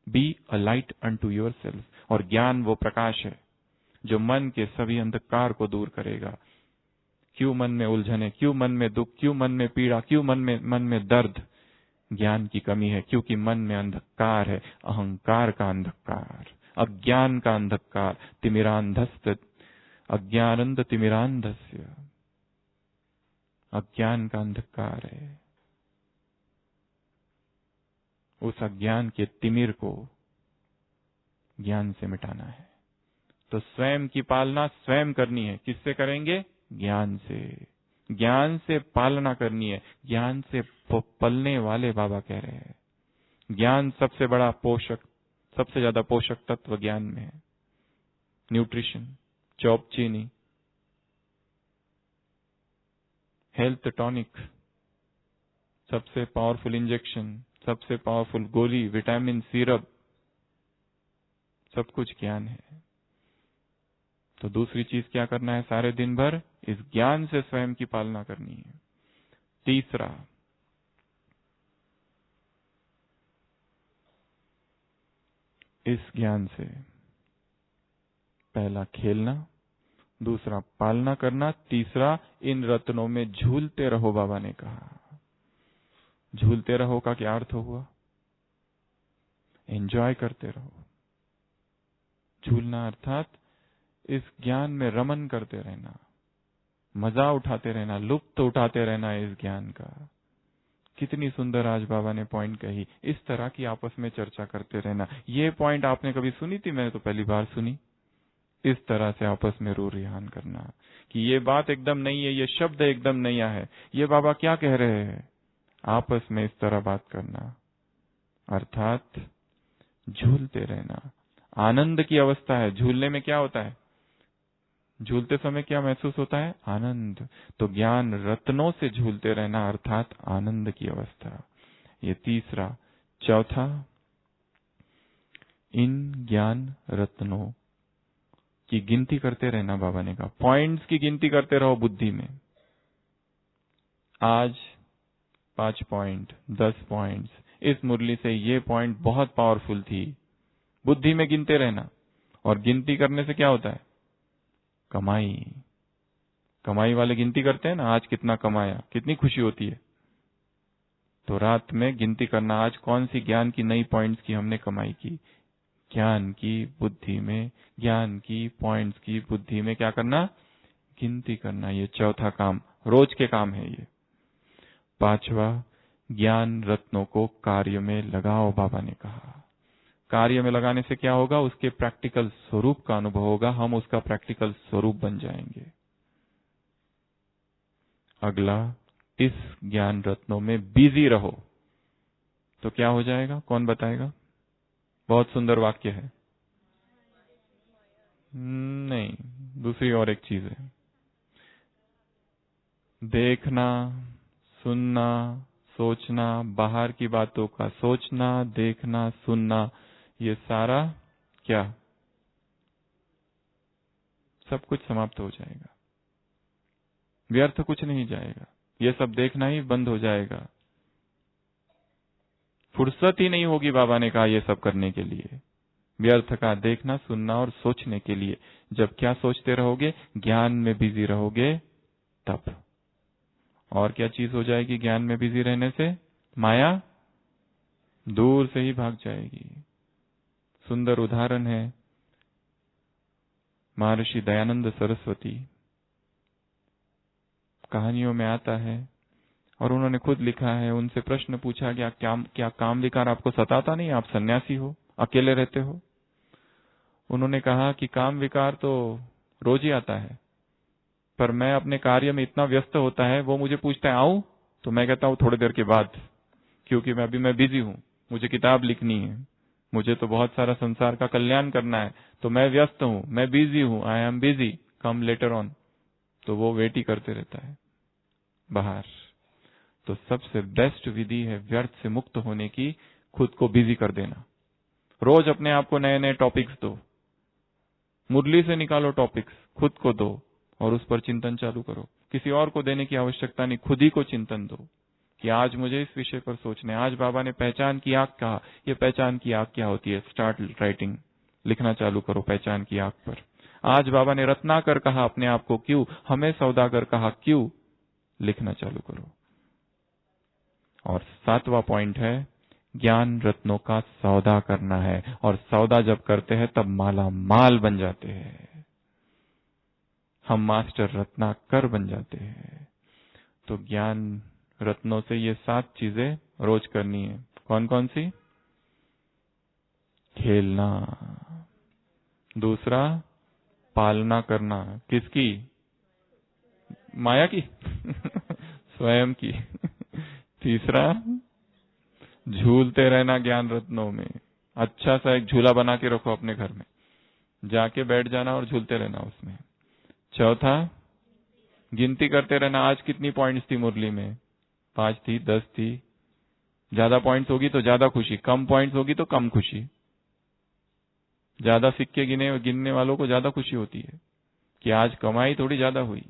be a light unto yourself. और ज्ञान वो प्रकाश है जो मन के सभी अंधकार को दूर करेगा। क्यों मन में उलझने, क्यों मन में दुख, क्यों मन में पीड़ा, क्यों मन में दर्द? ज्ञान की कमी है, क्योंकि मन में अंधकार है, अहंकार का अंधकार, अज्ञान का अंधकार। तिमिरांधस्य अज्ञानंद तिमिरांधस्य, अज्ञान का अंधकार है। उस अज्ञान के तिमिर को ज्ञान से मिटाना है। तो स्वयं की पालना स्वयं करनी है। किससे करेंगे? ज्ञान से। ज्ञान से पालना करनी है। ज्ञान से पलने वाले बाबा कह रहे हैं। ज्ञान सबसे बड़ा पोषक, सबसे ज्यादा पोषक तत्व ज्ञान में है। न्यूट्रिशन, चौप चीनी, हेल्थ टॉनिक, सबसे पावरफुल इंजेक्शन, सबसे पावरफुल गोली, विटामिन, सिरप, सब कुछ ज्ञान है। तो दूसरी चीज क्या करना है? सारे दिन भर इस ज्ञान से स्वयं की पालना करनी है। तीसरा, इस ज्ञान से पहला खेलना, दूसरा पालना करना, तीसरा इन रत्नों में झूलते रहो। बाबा ने कहा झूलते रहो का क्या अर्थ हुआ? एंजॉय करते रहो। झूलना अर्थात इस ज्ञान में रमन करते रहना, मजा उठाते रहना, लुत्फ उठाते रहना इस ज्ञान का। कितनी सुंदर आज बाबा ने पॉइंट कही। इस तरह की आपस में चर्चा करते रहना। ये पॉइंट आपने कभी सुनी थी? मैंने तो पहली बार सुनी। इस तरह से आपस में रू रिहान करना कि ये बात एकदम नहीं है, ये शब्द एकदम नया है, ये बाबा क्या कह रहे हैं। आपस में इस तरह बात करना अर्थात झूलते रहना। आनंद की अवस्था है। झूलने में क्या होता है? झूलते समय क्या महसूस होता है? आनंद। तो ज्ञान रत्नों से झूलते रहना अर्थात आनंद की अवस्था। ये तीसरा। चौथा, इन ज्ञान रत्नों की गिनती करते रहना। बाबा ने कहा पॉइंट्स की गिनती करते रहो बुद्धि में। आज 5 पॉइंट, 10 पॉइंट्स, इस मुरली से ये पॉइंट बहुत पावरफुल थी। बुद्धि में गिनते रहना। और गिनती करने से क्या होता है? कमाई। कमाई वाले गिनती करते हैं ना, आज कितना कमाया, कितनी खुशी होती है। तो रात में गिनती करना, आज कौन सी ज्ञान की नई पॉइंट्स की हमने कमाई की। ज्ञान की बुद्धि में, ज्ञान की पॉइंट्स की बुद्धि में क्या करना? गिनती करना। ये चौथा काम रोज के काम है ये। 5वां, ज्ञान रत्नों को कार्य में लगाओ। बाबा ने कहा कार्य में लगाने से क्या होगा, उसके प्रैक्टिकल स्वरूप का अनुभव होगा, हम उसका प्रैक्टिकल स्वरूप बन जाएंगे। अगला, इस ज्ञान रत्नों में बिजी रहो तो क्या हो जाएगा, कौन बताएगा? बहुत सुंदर वाक्य है। नहीं, दूसरी और एक चीज है। देखना, सुनना, सोचना, बाहर की बातों का सोचना, देखना, सुनना, ये सारा क्या, सब कुछ समाप्त हो जाएगा, व्यर्थ कुछ नहीं जाएगा। ये सब देखना ही बंद हो जाएगा, फुर्सत ही नहीं होगी बाबा ने कहा ये सब करने के लिए। व्यर्थ का देखना, सुनना और सोचने के लिए। जब क्या सोचते रहोगे, ज्ञान में बिजी रहोगे तब। और क्या चीज हो जाएगी ज्ञान में बिजी रहने से? माया दूर से ही भाग जाएगी। सुंदर उदाहरण है महर्षि दयानंद सरस्वती, कहानियों में आता है और उन्होंने खुद लिखा है। उनसे प्रश्न पूछा गया, क्या काम विकार आपको सताता नहीं? आप सन्यासी हो, अकेले रहते हो। उन्होंने कहा कि काम विकार तो रोज ही आता है, पर मैं अपने कार्य में इतना व्यस्त होता है, वो मुझे पूछता है आऊं, तो मैं कहता हूं थोड़ी देर के बाद, क्योंकि मैं बिजी हूं, मुझे किताब लिखनी है, मुझे तो बहुत सारा संसार का कल्याण करना है, तो मैं व्यस्त हूं, मैं बिजी हूं, I am busy, come later on. तो वो वेट ही करते रहता है बाहर। तो सबसे बेस्ट विधि है व्यर्थ से मुक्त होने की, खुद को बिजी कर देना। रोज अपने आप को नए नए टॉपिक्स दो, मुरली से निकालो टॉपिक्स, खुद को दो और उस पर चिंतन चालू करो। किसी और को देने की आवश्यकता नहीं, खुद ही को चिंतन दो कि आज मुझे इस विषय पर सोचना है। आज बाबा ने पहचान की आग कहा, ये पहचान की आग क्या होती है? स्टार्ट राइटिंग, लिखना चालू करो पहचान की आग पर। आज बाबा ने रत्नाकर कहा अपने आप को क्यों, हमें सौदागर कहा क्यों, लिखना चालू करो। और 7वां पॉइंट है, ज्ञान रत्नों का सौदा करना है। और सौदा जब करते हैं तब माला माल बन जाते हैं, हम मास्टर रत्नाकर बन जाते हैं। तो ज्ञान रत्नों से ये 7 चीजें रोज करनी है। कौन कौन सी? खेलना, दूसरा पालना करना, किसकी? माया की स्वयं की। तीसरा, झूलते रहना ज्ञान रत्नों में। अच्छा सा एक झूला बना के रखो अपने घर में, जाके बैठ जाना और झूलते रहना उसमें। चौथा, गिनती करते रहना, आज कितनी पॉइंट्स थी मुरली में? 5 थी, 10 थी। ज्यादा पॉइंट्स होगी तो ज्यादा खुशी, कम पॉइंट्स होगी तो कम खुशी। ज्यादा सिक्के गिनने वालों को ज्यादा खुशी होती है कि आज कमाई थोड़ी ज्यादा हुई।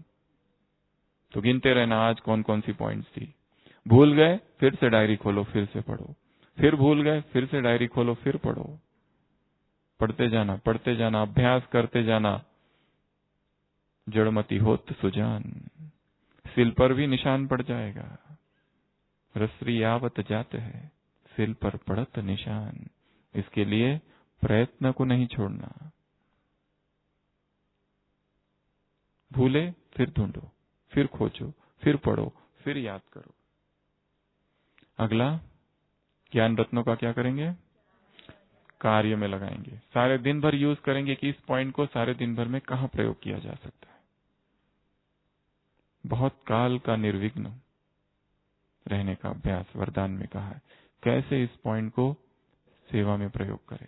तो गिनते रहना आज कौन कौन सी पॉइंट्स थी। भूल गए, फिर से डायरी खोलो, फिर से पढ़ो। फिर भूल गए, फिर से डायरी खोलो, फिर पढ़ो। पढ़ते जाना, अभ्यास करते जाना। जड़मती होत सुजान, सिल पर भी निशान पड़ जाएगा। रसरी आवत जाते है, सिल पर पड़त निशान। इसके लिए प्रयत्न को नहीं छोड़ना। भूले फिर ढूंढो, फिर खोजो, फिर पढ़ो, फिर याद करो। अगला, ज्ञान रत्नों का क्या करेंगे? कार्य में लगाएंगे। सारे दिन भर यूज करेंगे कि इस पॉइंट को सारे दिन भर में कहां प्रयोग किया जा सकता है। बहुत काल का निर्विघ्न रहने का अभ्यास वरदान में कहा है। कैसे इस पॉइंट को सेवा में प्रयोग करें,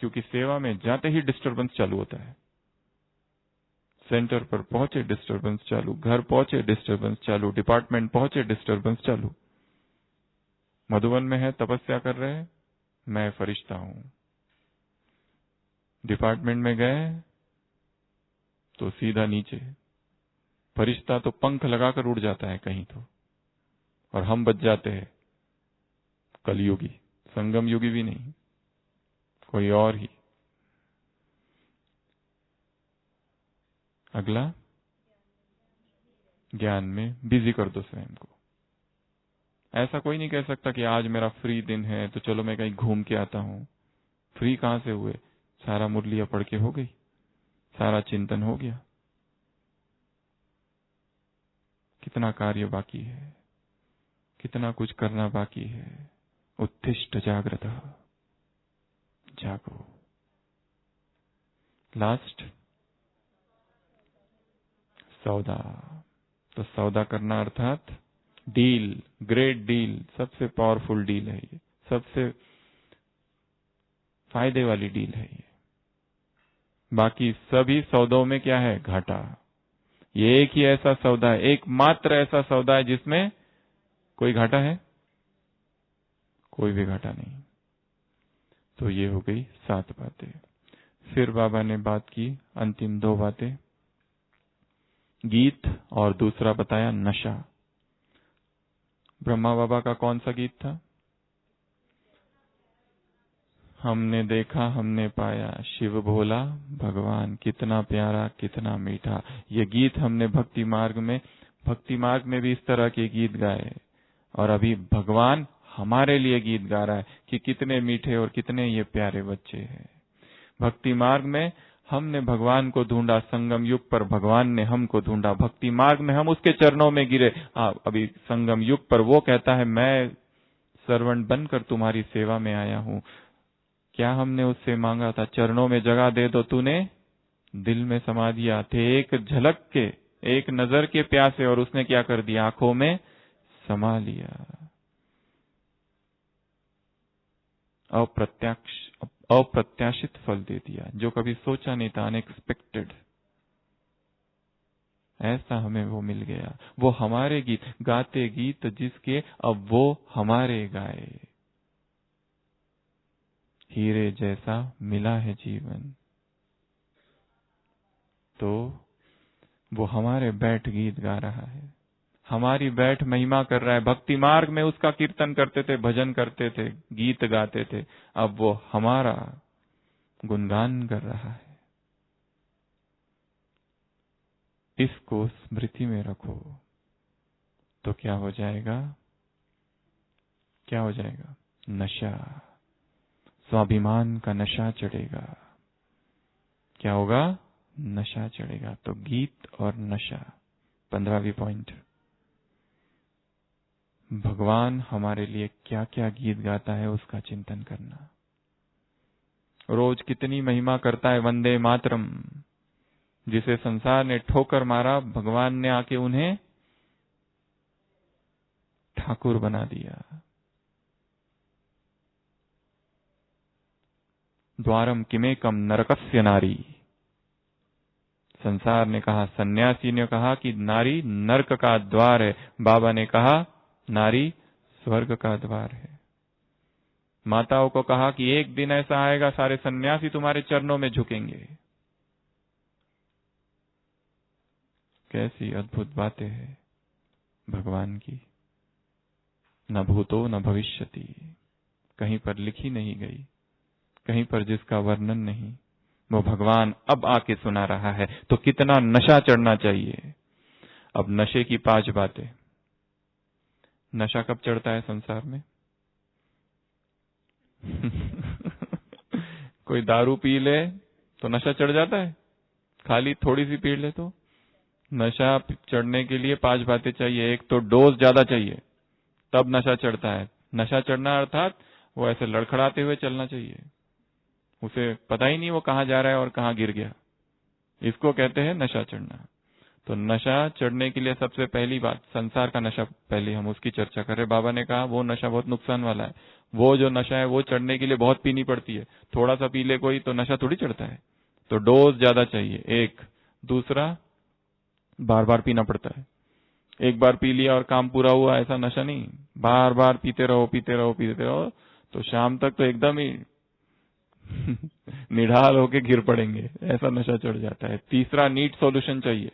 क्योंकि सेवा में जाते ही डिस्टरबेंस चालू होता है। सेंटर पर पहुंचे डिस्टरबेंस चालू, घर पहुंचे डिस्टरबेंस चालू, डिपार्टमेंट पहुंचे डिस्टरबेंस चालू। मधुबन में है, तपस्या कर रहे हैं, मैं फरिश्ता हूं। डिपार्टमेंट में गए तो सीधा नीचे। फरिश्ता तो पंख लगाकर उड़ जाता है कहीं तो, और हम बच जाते हैं कलयुगी, संगम युगी भी नहीं, कोई और ही। अगला, ज्ञान में बिजी कर दो स्वयं को। ऐसा कोई नहीं कह सकता कि आज मेरा फ्री दिन है तो चलो मैं कहीं घूम के आता हूं। फ्री कहां से हुए? सारा मुरलियां पढ़ के हो गई, सारा चिंतन हो गया। कितना कार्य बाकी है, कितना कुछ करना बाकी है। उत्तिष्ठ जागृत, जागो। लास्ट सौदा। तो सौदा करना अर्थात डील, ग्रेट डील, सबसे पावरफुल डील है ये, सबसे फायदे वाली डील है ये। बाकी सभी सौदों में क्या है? घाटा। ये एक ही ऐसा सौदा है, एकमात्र ऐसा सौदा है जिसमें कोई घाटा है? कोई भी घाटा नहीं। तो ये हो गई 7 बातें। फिर बाबा ने बात की अंतिम 2 बातें, गीत और दूसरा बताया नशा। ब्रह्मा बाबा का कौन सा गीत था? हमने देखा हमने पाया शिव भोला भगवान, कितना प्यारा कितना मीठा। ये गीत हमने भक्ति मार्ग में भी इस तरह के गीत गाए, और अभी भगवान हमारे लिए गीत गा रहा है कि कितने मीठे और कितने ये प्यारे बच्चे हैं। भक्ति मार्ग में हमने भगवान को ढूंढा, संगम युग पर भगवान ने हमको ढूंढा। भक्ति मार्ग में हम उसके चरणों में गिरे। अभी संगम युग पर वो कहता है मैं सर्वंट बनकर तुम्हारी सेवा में आया हूं। क्या हमने उससे मांगा था? चरणों में जगह दे दो, तूने दिल में समा दिया। थे एक झलक के, एक नजर के प्यासे, और उसने क्या कर दिया? आंखों में समा लिया। अप्रत्याशित फल दे दिया, जो कभी सोचा नहीं था, अनएक्सपेक्टेड। ऐसा हमें वो मिल गया। वो हमारे गीत गाते, गीत जिसके अब वो हमारे गाए। हीरे जैसा मिला है जीवन, तो वो हमारे बैठ गीत गा रहा है, हमारी बैठ महिमा कर रहा है। भक्ति मार्ग में उसका कीर्तन करते थे, भजन करते थे, गीत गाते थे, अब वो हमारा गुणगान कर रहा है। इसको स्मृति में रखो तो क्या हो जाएगा? क्या हो जाएगा? नशा, स्वाभिमान का नशा चढ़ेगा। क्या होगा? नशा चढ़ेगा। तो गीत और नशा, 15वीं पॉइंट। भगवान हमारे लिए क्या क्या गीत गाता है उसका चिंतन करना। रोज कितनी महिमा करता है वंदे मातरम। जिसे संसार ने ठोकर मारा, भगवान ने आके उन्हें ठाकुर बना दिया। द्वारम किमेकम नरकस्य नारी। संसार ने कहा, सन्यासी ने कहा कि नारी नरक का द्वार है, बाबा ने कहा नारी स्वर्ग का द्वार है। माताओं को कहा कि एक दिन ऐसा आएगा सारे सन्यासी तुम्हारे चरणों में झुकेंगे। कैसी अद्भुत बातें हैं भगवान की। न भूतो न भविष्यति, कहीं पर लिखी नहीं गई, कहीं पर जिसका वर्णन नहीं, वो भगवान अब आके सुना रहा है। तो कितना नशा चढ़ना चाहिए। अब नशे की 5 बातें। नशा कब चढ़ता है संसार में? कोई दारू पी ले तो नशा चढ़ जाता है? खाली थोड़ी सी पी ले तो? नशा चढ़ने के लिए 5 बातें चाहिए। एक तो डोज ज्यादा चाहिए, तब नशा चढ़ता है। नशा चढ़ना अर्थात वो ऐसे लड़खड़ाते हुए चलना चाहिए, उसे पता ही नहीं वो कहां जा रहा है और कहां गिर गया। इसको कहते हैं नशा चढ़ना। तो नशा चढ़ने के लिए सबसे पहली बात, संसार का नशा, पहले हम उसकी चर्चा कर रहे। बाबा ने कहा वो नशा बहुत नुकसान वाला है। वो जो नशा है वो चढ़ने के लिए बहुत पीनी पड़ती है। थोड़ा सा पी ले कोई तो नशा थोड़ी चढ़ता है। तो डोज ज्यादा चाहिए, एक। दूसरा, बार बार पीना पड़ता है। एक बार पी लिया और काम पूरा हुआ, ऐसा नशा नहीं। बार बार पीते रहो पीते रहो पीते रहो, तो शाम तक तो एकदम ही निढाल होके गिर पड़ेंगे, ऐसा नशा चढ़ जाता है। तीसरा, नीट सॉल्यूशन चाहिए।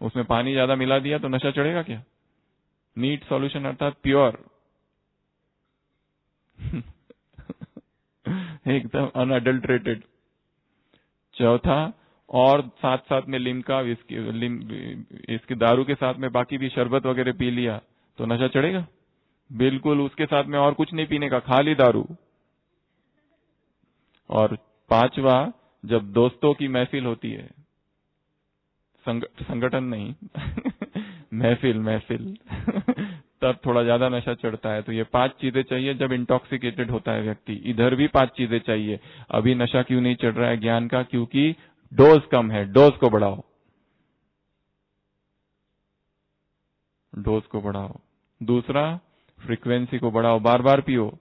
उसमें पानी ज्यादा मिला दिया तो नशा चढ़ेगा क्या? नीट सॉल्यूशन अर्थात प्योर, एकदम अनअडल्ट्रेटेड। चौथा, और साथ साथ में लिमका, इसकी दारू के साथ में बाकी भी शरबत वगैरह पी लिया तो नशा चढ़ेगा? बिल्कुल उसके साथ में और कुछ नहीं पीने का, खाली दारू। और 5वां, जब दोस्तों की महफिल होती है, संगठन नहीं महफिल महफिल तब थोड़ा ज्यादा नशा चढ़ता है। तो ये 5 चीजें चाहिए जब इंटॉक्सिकेटेड होता है व्यक्ति। इधर भी 5 चीजें चाहिए। अभी नशा क्यों नहीं चढ़ रहा है ज्ञान का? क्योंकि डोज कम है। डोज को बढ़ाओ, डोज को बढ़ाओ। दूसरा, फ्रीक्वेंसी को बढ़ाओ। बार बार पियो,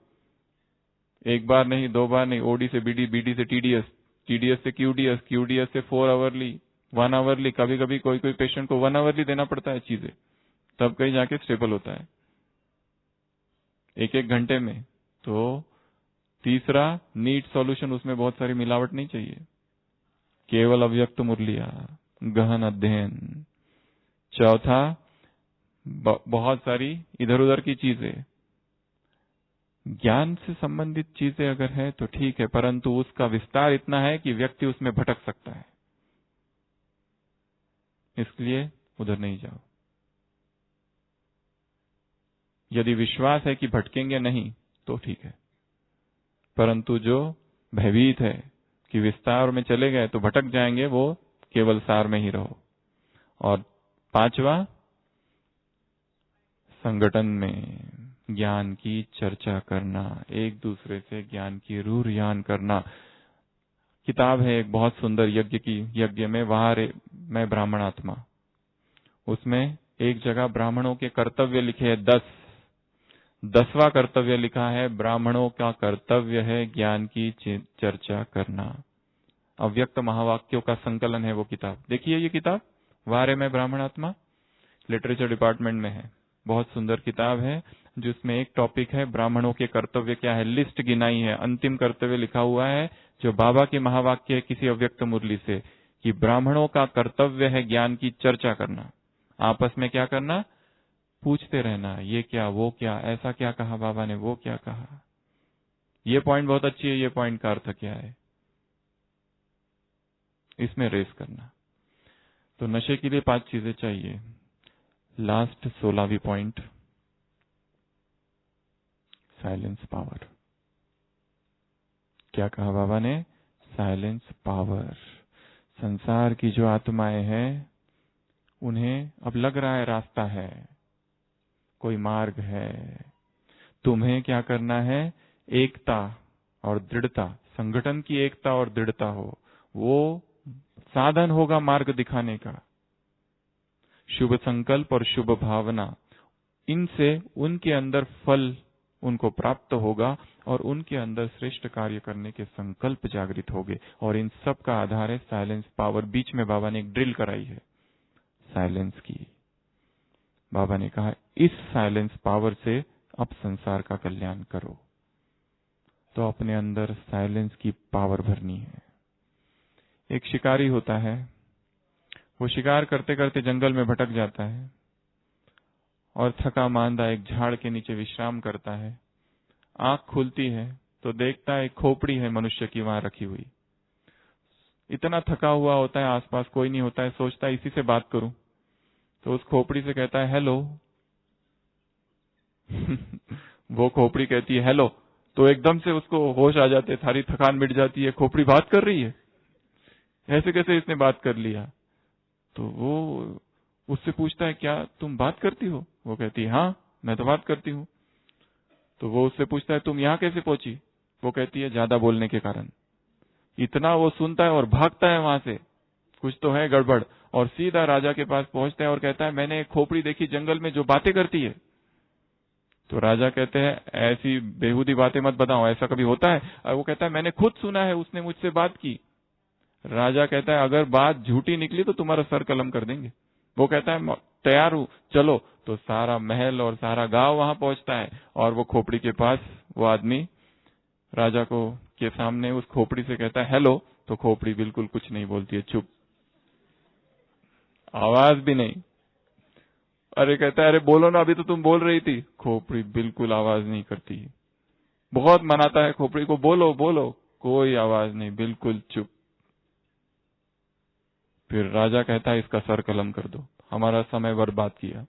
एक बार नहीं, 2 बार नहीं। ओडी से बीडी, बीडी से टीडीएस, टीडीएस से क्यूडीएस, क्यूडीएस से 4 आवरली, 1 आवरली। कभी कभी कोई कोई पेशेंट को 1 आवरली देना पड़ता है चीजें, तब कहीं जाके स्टेबल होता है, 1-1 घंटे में। तो तीसरा, नीट सॉल्यूशन, उसमें बहुत सारी मिलावट नहीं चाहिए, केवल अव्यक्त मुरलिया, गहन अध्ययन। चौथा, बहुत सारी इधर उधर की चीजें। ज्ञान से संबंधित चीजें अगर है तो ठीक है, परंतु उसका विस्तार इतना है कि व्यक्ति उसमें भटक सकता है, इसलिए उधर नहीं जाओ। यदि विश्वास है कि भटकेंगे नहीं तो ठीक है, परंतु जो भयभीत है कि विस्तार में चले गए तो भटक जाएंगे, वो केवल सार में ही रहो। और 5वां, संगठन में ज्ञान की चर्चा करना, एक दूसरे से ज्ञान की रूरयान करना। किताब है एक बहुत सुंदर यज्ञ की, यज्ञ में वारे मैं ब्राह्मणात्मा, उसमें एक जगह ब्राह्मणों के कर्तव्य लिखे हैं 10वां कर्तव्य लिखा है, ब्राह्मणों का कर्तव्य है ज्ञान की चर्चा करना। अव्यक्त महावाक्यों का संकलन है वो किताब। देखिए ये किताब वारे में ब्राह्मणात्मा, लिटरेचर डिपार्टमेंट में है, बहुत सुंदर किताब है, जिसमें एक टॉपिक है ब्राह्मणों के कर्तव्य क्या है, लिस्ट गिनाई है। अंतिम कर्तव्य लिखा हुआ है जो बाबा की महावाक्य है किसी अव्यक्त मुरली से, कि ब्राह्मणों का कर्तव्य है ज्ञान की चर्चा करना। आपस में क्या करना? पूछते रहना, ये क्या, वो क्या, ऐसा क्या कहा बाबा ने, वो क्या कहा, ये पॉइंट बहुत अच्छी है, ये पॉइंट का अर्थ क्या है, इसमें रेस करना। तो नशे के लिए 5 चीजें चाहिए। लास्ट 16वीं पॉइंट, साइलेंस पावर। क्या कहा बाबा ने? Silence power. संसार की जो आत्माएं हैं उन्हें अब लग रहा है रास्ता है, कोई मार्ग है। तुम्हें क्या करना है? एकता और दृढ़ता, संगठन की एकता और दृढ़ता हो, वो साधन होगा मार्ग दिखाने का। शुभ संकल्प और शुभ भावना, इनसे उनके अंदर फल उनको प्राप्त होगा और उनके अंदर श्रेष्ठ कार्य करने के संकल्प जागृत होंगे। और इन सब का आधार है साइलेंस पावर। बीच में बाबा ने एक ड्रिल कराई है साइलेंस की। बाबा ने कहा इस साइलेंस पावर से अब संसार का कल्याण करो। तो अपने अंदर साइलेंस की पावर भरनी है। एक शिकारी होता है, वो शिकार करते करते जंगल में भटक जाता है और थका मांदा एक झाड़ के नीचे विश्राम करता है। आंख खुलती है तो देखता है एक खोपड़ी है मनुष्य की वहां रखी हुई। इतना थका हुआ होता है, आसपास कोई नहीं होता है, सोचता है इसी से बात करूं। तो उस खोपड़ी से कहता है हेलो। वो खोपड़ी कहती है हेलो, तो एकदम से उसको होश आ जाते, सारी थकान मिट जाती है। खोपड़ी बात कर रही है, ऐसे कैसे इसने बात कर लिया? तो वो उससे पूछता है क्या तुम बात करती हो? वो कहती है हाँ मैं तो बात करती हूँ। तो वो उससे पूछता है तुम यहाँ कैसे पहुंची? वो कहती है ज्यादा बोलने के कारण। इतना वो सुनता है और भागता है वहां से, कुछ तो है गड़बड़, और सीधा राजा के पास पहुंचता है और कहता है मैंने एक खोपड़ी देखी जंगल में जो बातें करती है। तो राजा कहते हैं ऐसी बेहूदी बातें मत बताओ, ऐसा कभी होता है? और वो कहता है मैंने खुद सुना है, उसने मुझसे बात की। राजा कहता है अगर बात झूठी निकली तो तुम्हारा सर कलम कर देंगे। वो कहता है तैयार हूं, चलो। तो सारा महल और सारा गांव वहां पहुंचता है और वो खोपड़ी के पास वो आदमी राजा को के सामने उस खोपड़ी से कहता है हेलो। तो खोपड़ी बिल्कुल कुछ नहीं बोलती है, चुप, आवाज भी नहीं। अरे कहता है अरे बोलो ना, अभी तो तुम बोल रही थी। खोपड़ी बिल्कुल आवाज नहीं करती। बहुत मनाता है खोपड़ी को, बोलो बोलो, कोई आवाज नहीं, बिल्कुल चुप। फिर राजा कहता है इसका सर कलम कर दो, हमारा समय बर्बाद किया,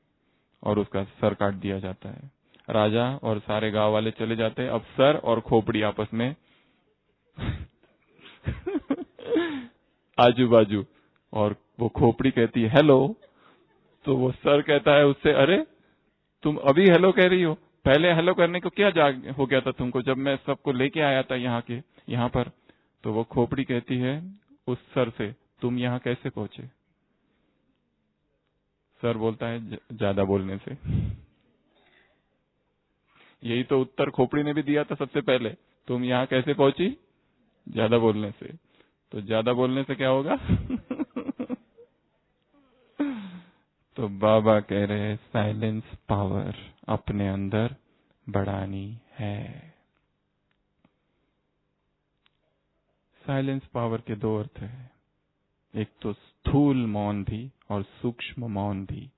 और उसका सर काट दिया जाता है। राजा और सारे गांव वाले चले जाते हैं। अब सर और खोपड़ी आपस में आजू बाजू, और वो खोपड़ी कहती है हेलो। तो वो सर कहता है उससे, अरे तुम अभी हेलो कह रही हो, पहले हेलो करने को क्या हो गया था तुमको जब मैं सबको लेके आया था यहाँ पर। तो वो खोपड़ी कहती है उस सर से, तुम यहाँ कैसे पहुंचे? सर बोलता है ज्यादा बोलने से। यही तो उत्तर खोपड़ी ने भी दिया था सबसे पहले, तुम यहाँ कैसे पहुंची? ज्यादा बोलने से। तो ज्यादा बोलने से क्या होगा? तो बाबा कह रहे हैं साइलेंस पावर अपने अंदर बढ़ानी है। साइलेंस पावर के दो अर्थ है, एक तो स्थूल मौन भी और सूक्ष्म मौन भी।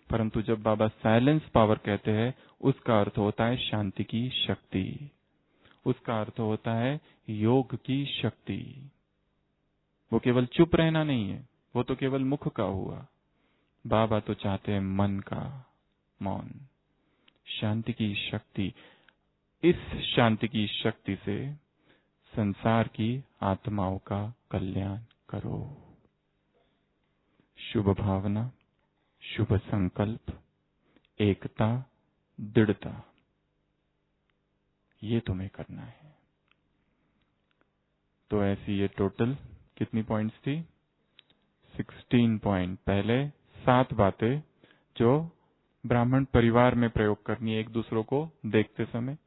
परंतु जब बाबा साइलेंस पावर कहते हैं उसका अर्थ होता है शांति की शक्ति, उसका अर्थ होता है योग की शक्ति। वो केवल चुप रहना नहीं है, वो तो केवल मुख का हुआ। बाबा तो चाहते हैं मन का मौन, शांति की शक्ति। इस शांति की शक्ति से संसार की आत्माओं का कल्याण करो। शुभ भावना, शुभ संकल्प, एकता, दृढ़ता, ये तुम्हें करना है। तो ऐसी ये टोटल कितनी पॉइंट्स थी? 16 पॉइंट। पहले 7 बातें जो ब्राह्मण परिवार में प्रयोग करनी है एक दूसरों को देखते समय।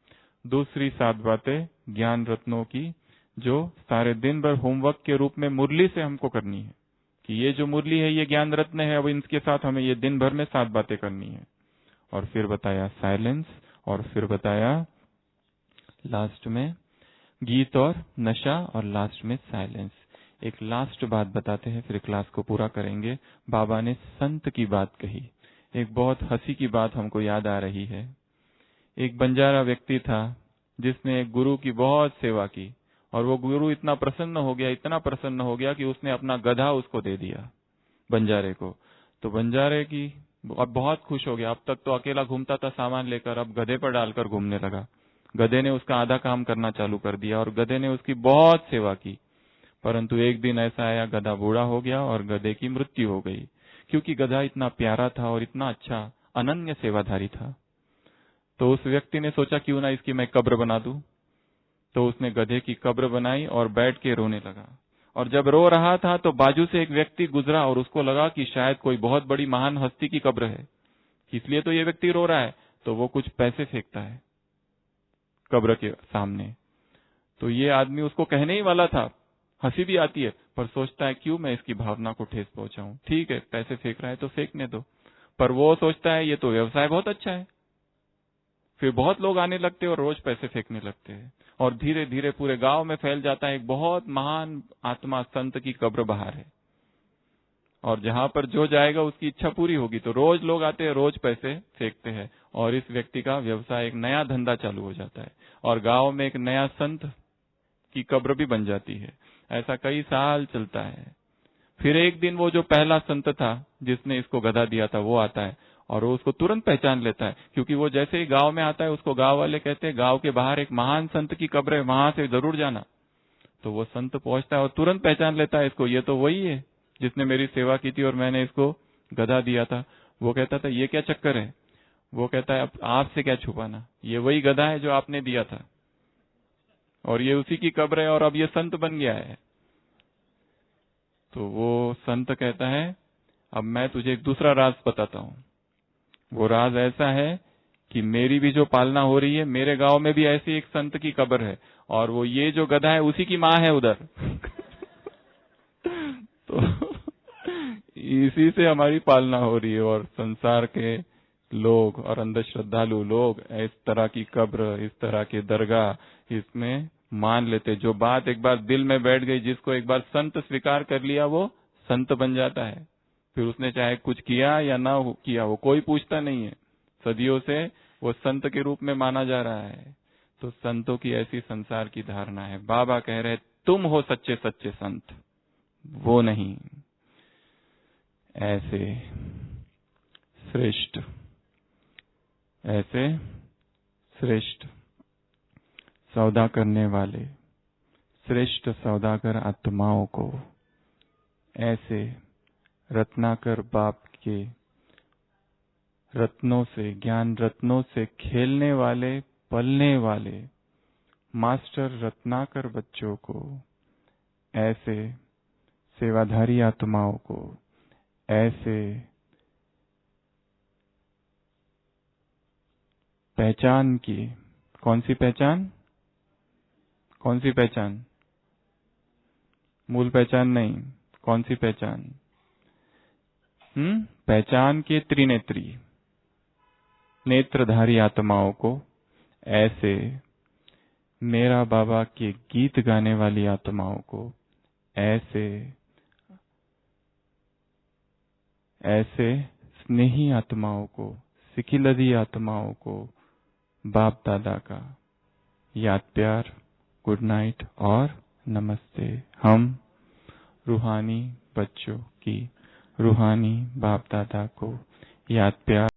दूसरी 7 बातें ज्ञान रत्नों की जो सारे दिन भर होमवर्क के रूप में मुरली से हमको करनी है, कि ये जो मुरली है ये ज्ञान रत्न है, अब इनके साथ हमें ये दिन भर में 7 बातें करनी है। और फिर बताया साइलेंस, और फिर बताया लास्ट में गीत और नशा, और लास्ट में साइलेंस। एक लास्ट बात बताते हैं, फिर क्लास को पूरा करेंगे। बाबा ने संत की बात कही। एक बहुत हंसी की बात हमको याद आ रही है। एक बंजारा व्यक्ति था जिसने एक गुरु की बहुत सेवा की, और वो गुरु इतना प्रसन्न हो गया, इतना प्रसन्न हो गया कि उसने अपना गधा उसको दे दिया, बंजारे को। तो बंजारे की अब बहुत खुश हो गया। अब तक तो अकेला घूमता था सामान लेकर, अब गधे पर डालकर घूमने लगा। गधे ने उसका आधा काम करना चालू कर दिया और गधे ने उसकी बहुत सेवा की। परंतु एक दिन ऐसा आया, गधा बूढ़ा हो गया और गधे की मृत्यु हो गई, क्योंकि गधा इतना प्यारा था और इतना अच्छा अनन्य सेवाधारी था। तो उस व्यक्ति ने सोचा क्यों ना इसकी मैं कब्र बना दूं। तो उसने गधे की कब्र बनाई और बैठ के रोने लगा। और जब रो रहा था तो बाजू से एक व्यक्ति गुजरा और उसको लगा कि शायद कोई बहुत बड़ी महान हस्ती की कब्र है, इसलिए तो ये व्यक्ति रो रहा है। तो वो कुछ पैसे फेंकता है कब्र के सामने। तो ये आदमी उसको कहने ही वाला था, हंसी भी आती है, पर सोचता है क्यों मैं इसकी भावना को ठेस पहुंचाऊं। ठीक है, पैसे फेंक रहा है तो फेंकने दो। पर वो सोचता है ये तो व्यवसाय बहुत अच्छा है। फिर बहुत लोग आने लगते हैं और रोज पैसे फेंकने लगते हैं, और धीरे धीरे पूरे गांव में फैल जाता है एक बहुत महान आत्मा संत की कब्र बाहर है, और जहां पर जो जाएगा उसकी इच्छा पूरी होगी। तो रोज लोग आते हैं, रोज पैसे फेंकते हैं, और इस व्यक्ति का व्यवसाय, एक नया धंधा चालू हो जाता है, और गांव में एक नया संत की कब्र भी बन जाती है। ऐसा कई साल चलता है। फिर एक दिन वो जो पहला संत था जिसने इसको गधा दिया था वो आता है, और वो उसको तुरंत पहचान लेता है, क्योंकि वो जैसे ही गांव में आता है उसको गांव वाले कहते हैं गांव के बाहर एक महान संत की कब्र है, वहां से जरूर जाना। तो वो संत पहुंचता है और तुरंत पहचान लेता है इसको, ये तो वही है जिसने मेरी सेवा की थी और मैंने इसको गधा दिया था। वो कहता था ये क्या चक्कर है? वो कहता है अब आपसे क्या छुपाना, ये वही गधा है जो आपने दिया था, और ये उसी की कब्र है, और अब ये संत बन गया है। तो वो संत कहता है अब मैं तुझे एक दूसरा राज बताता हूं। वो राज ऐसा है कि मेरी भी जो पालना हो रही है, मेरे गांव में भी ऐसी एक संत की कब्र है, और वो ये जो गधा है उसी की माँ है उधर। तो इसी से हमारी पालना हो रही है, और संसार के लोग और अंधश्रद्धालु लोग इस तरह की कब्र, इस तरह के दरगाह इसमें मान लेते। जो बात एक बार दिल में बैठ गई, जिसको एक बार संत स्वीकार कर लिया, वो संत बन जाता है। फिर उसने चाहे कुछ किया या ना किया, वो कोई पूछता नहीं है। सदियों से वो संत के रूप में माना जा रहा है। तो संतों की ऐसी संसार की धारणा है। बाबा कह रहे तुम हो सच्चे सच्चे संत, वो नहीं। ऐसे श्रेष्ठ, ऐसे श्रेष्ठ सौदा करने वाले श्रेष्ठ सौदागर आत्माओं को, ऐसे रत्नाकर बाप के रत्नों से, ज्ञान रत्नों से खेलने वाले, पलने वाले मास्टर रत्नाकर बच्चों को, ऐसे सेवाधारी आत्माओं को, ऐसे पहचान की, कौन सी पहचान? कौन सी पहचान? मूल पहचान नहीं, कौन सी पहचान? पहचान के त्रिनेत्री, नेत्रधारी आत्माओं को, ऐसे मेरा बाबा के गीत गाने वाली आत्माओं को, ऐसे स्नेही आत्माओं को, सिखिलधी आत्माओं को बाप दादा का याद प्यार, गुड नाइट और नमस्ते। हम रूहानी बच्चों की रूहानी बाप दादा को याद प्यार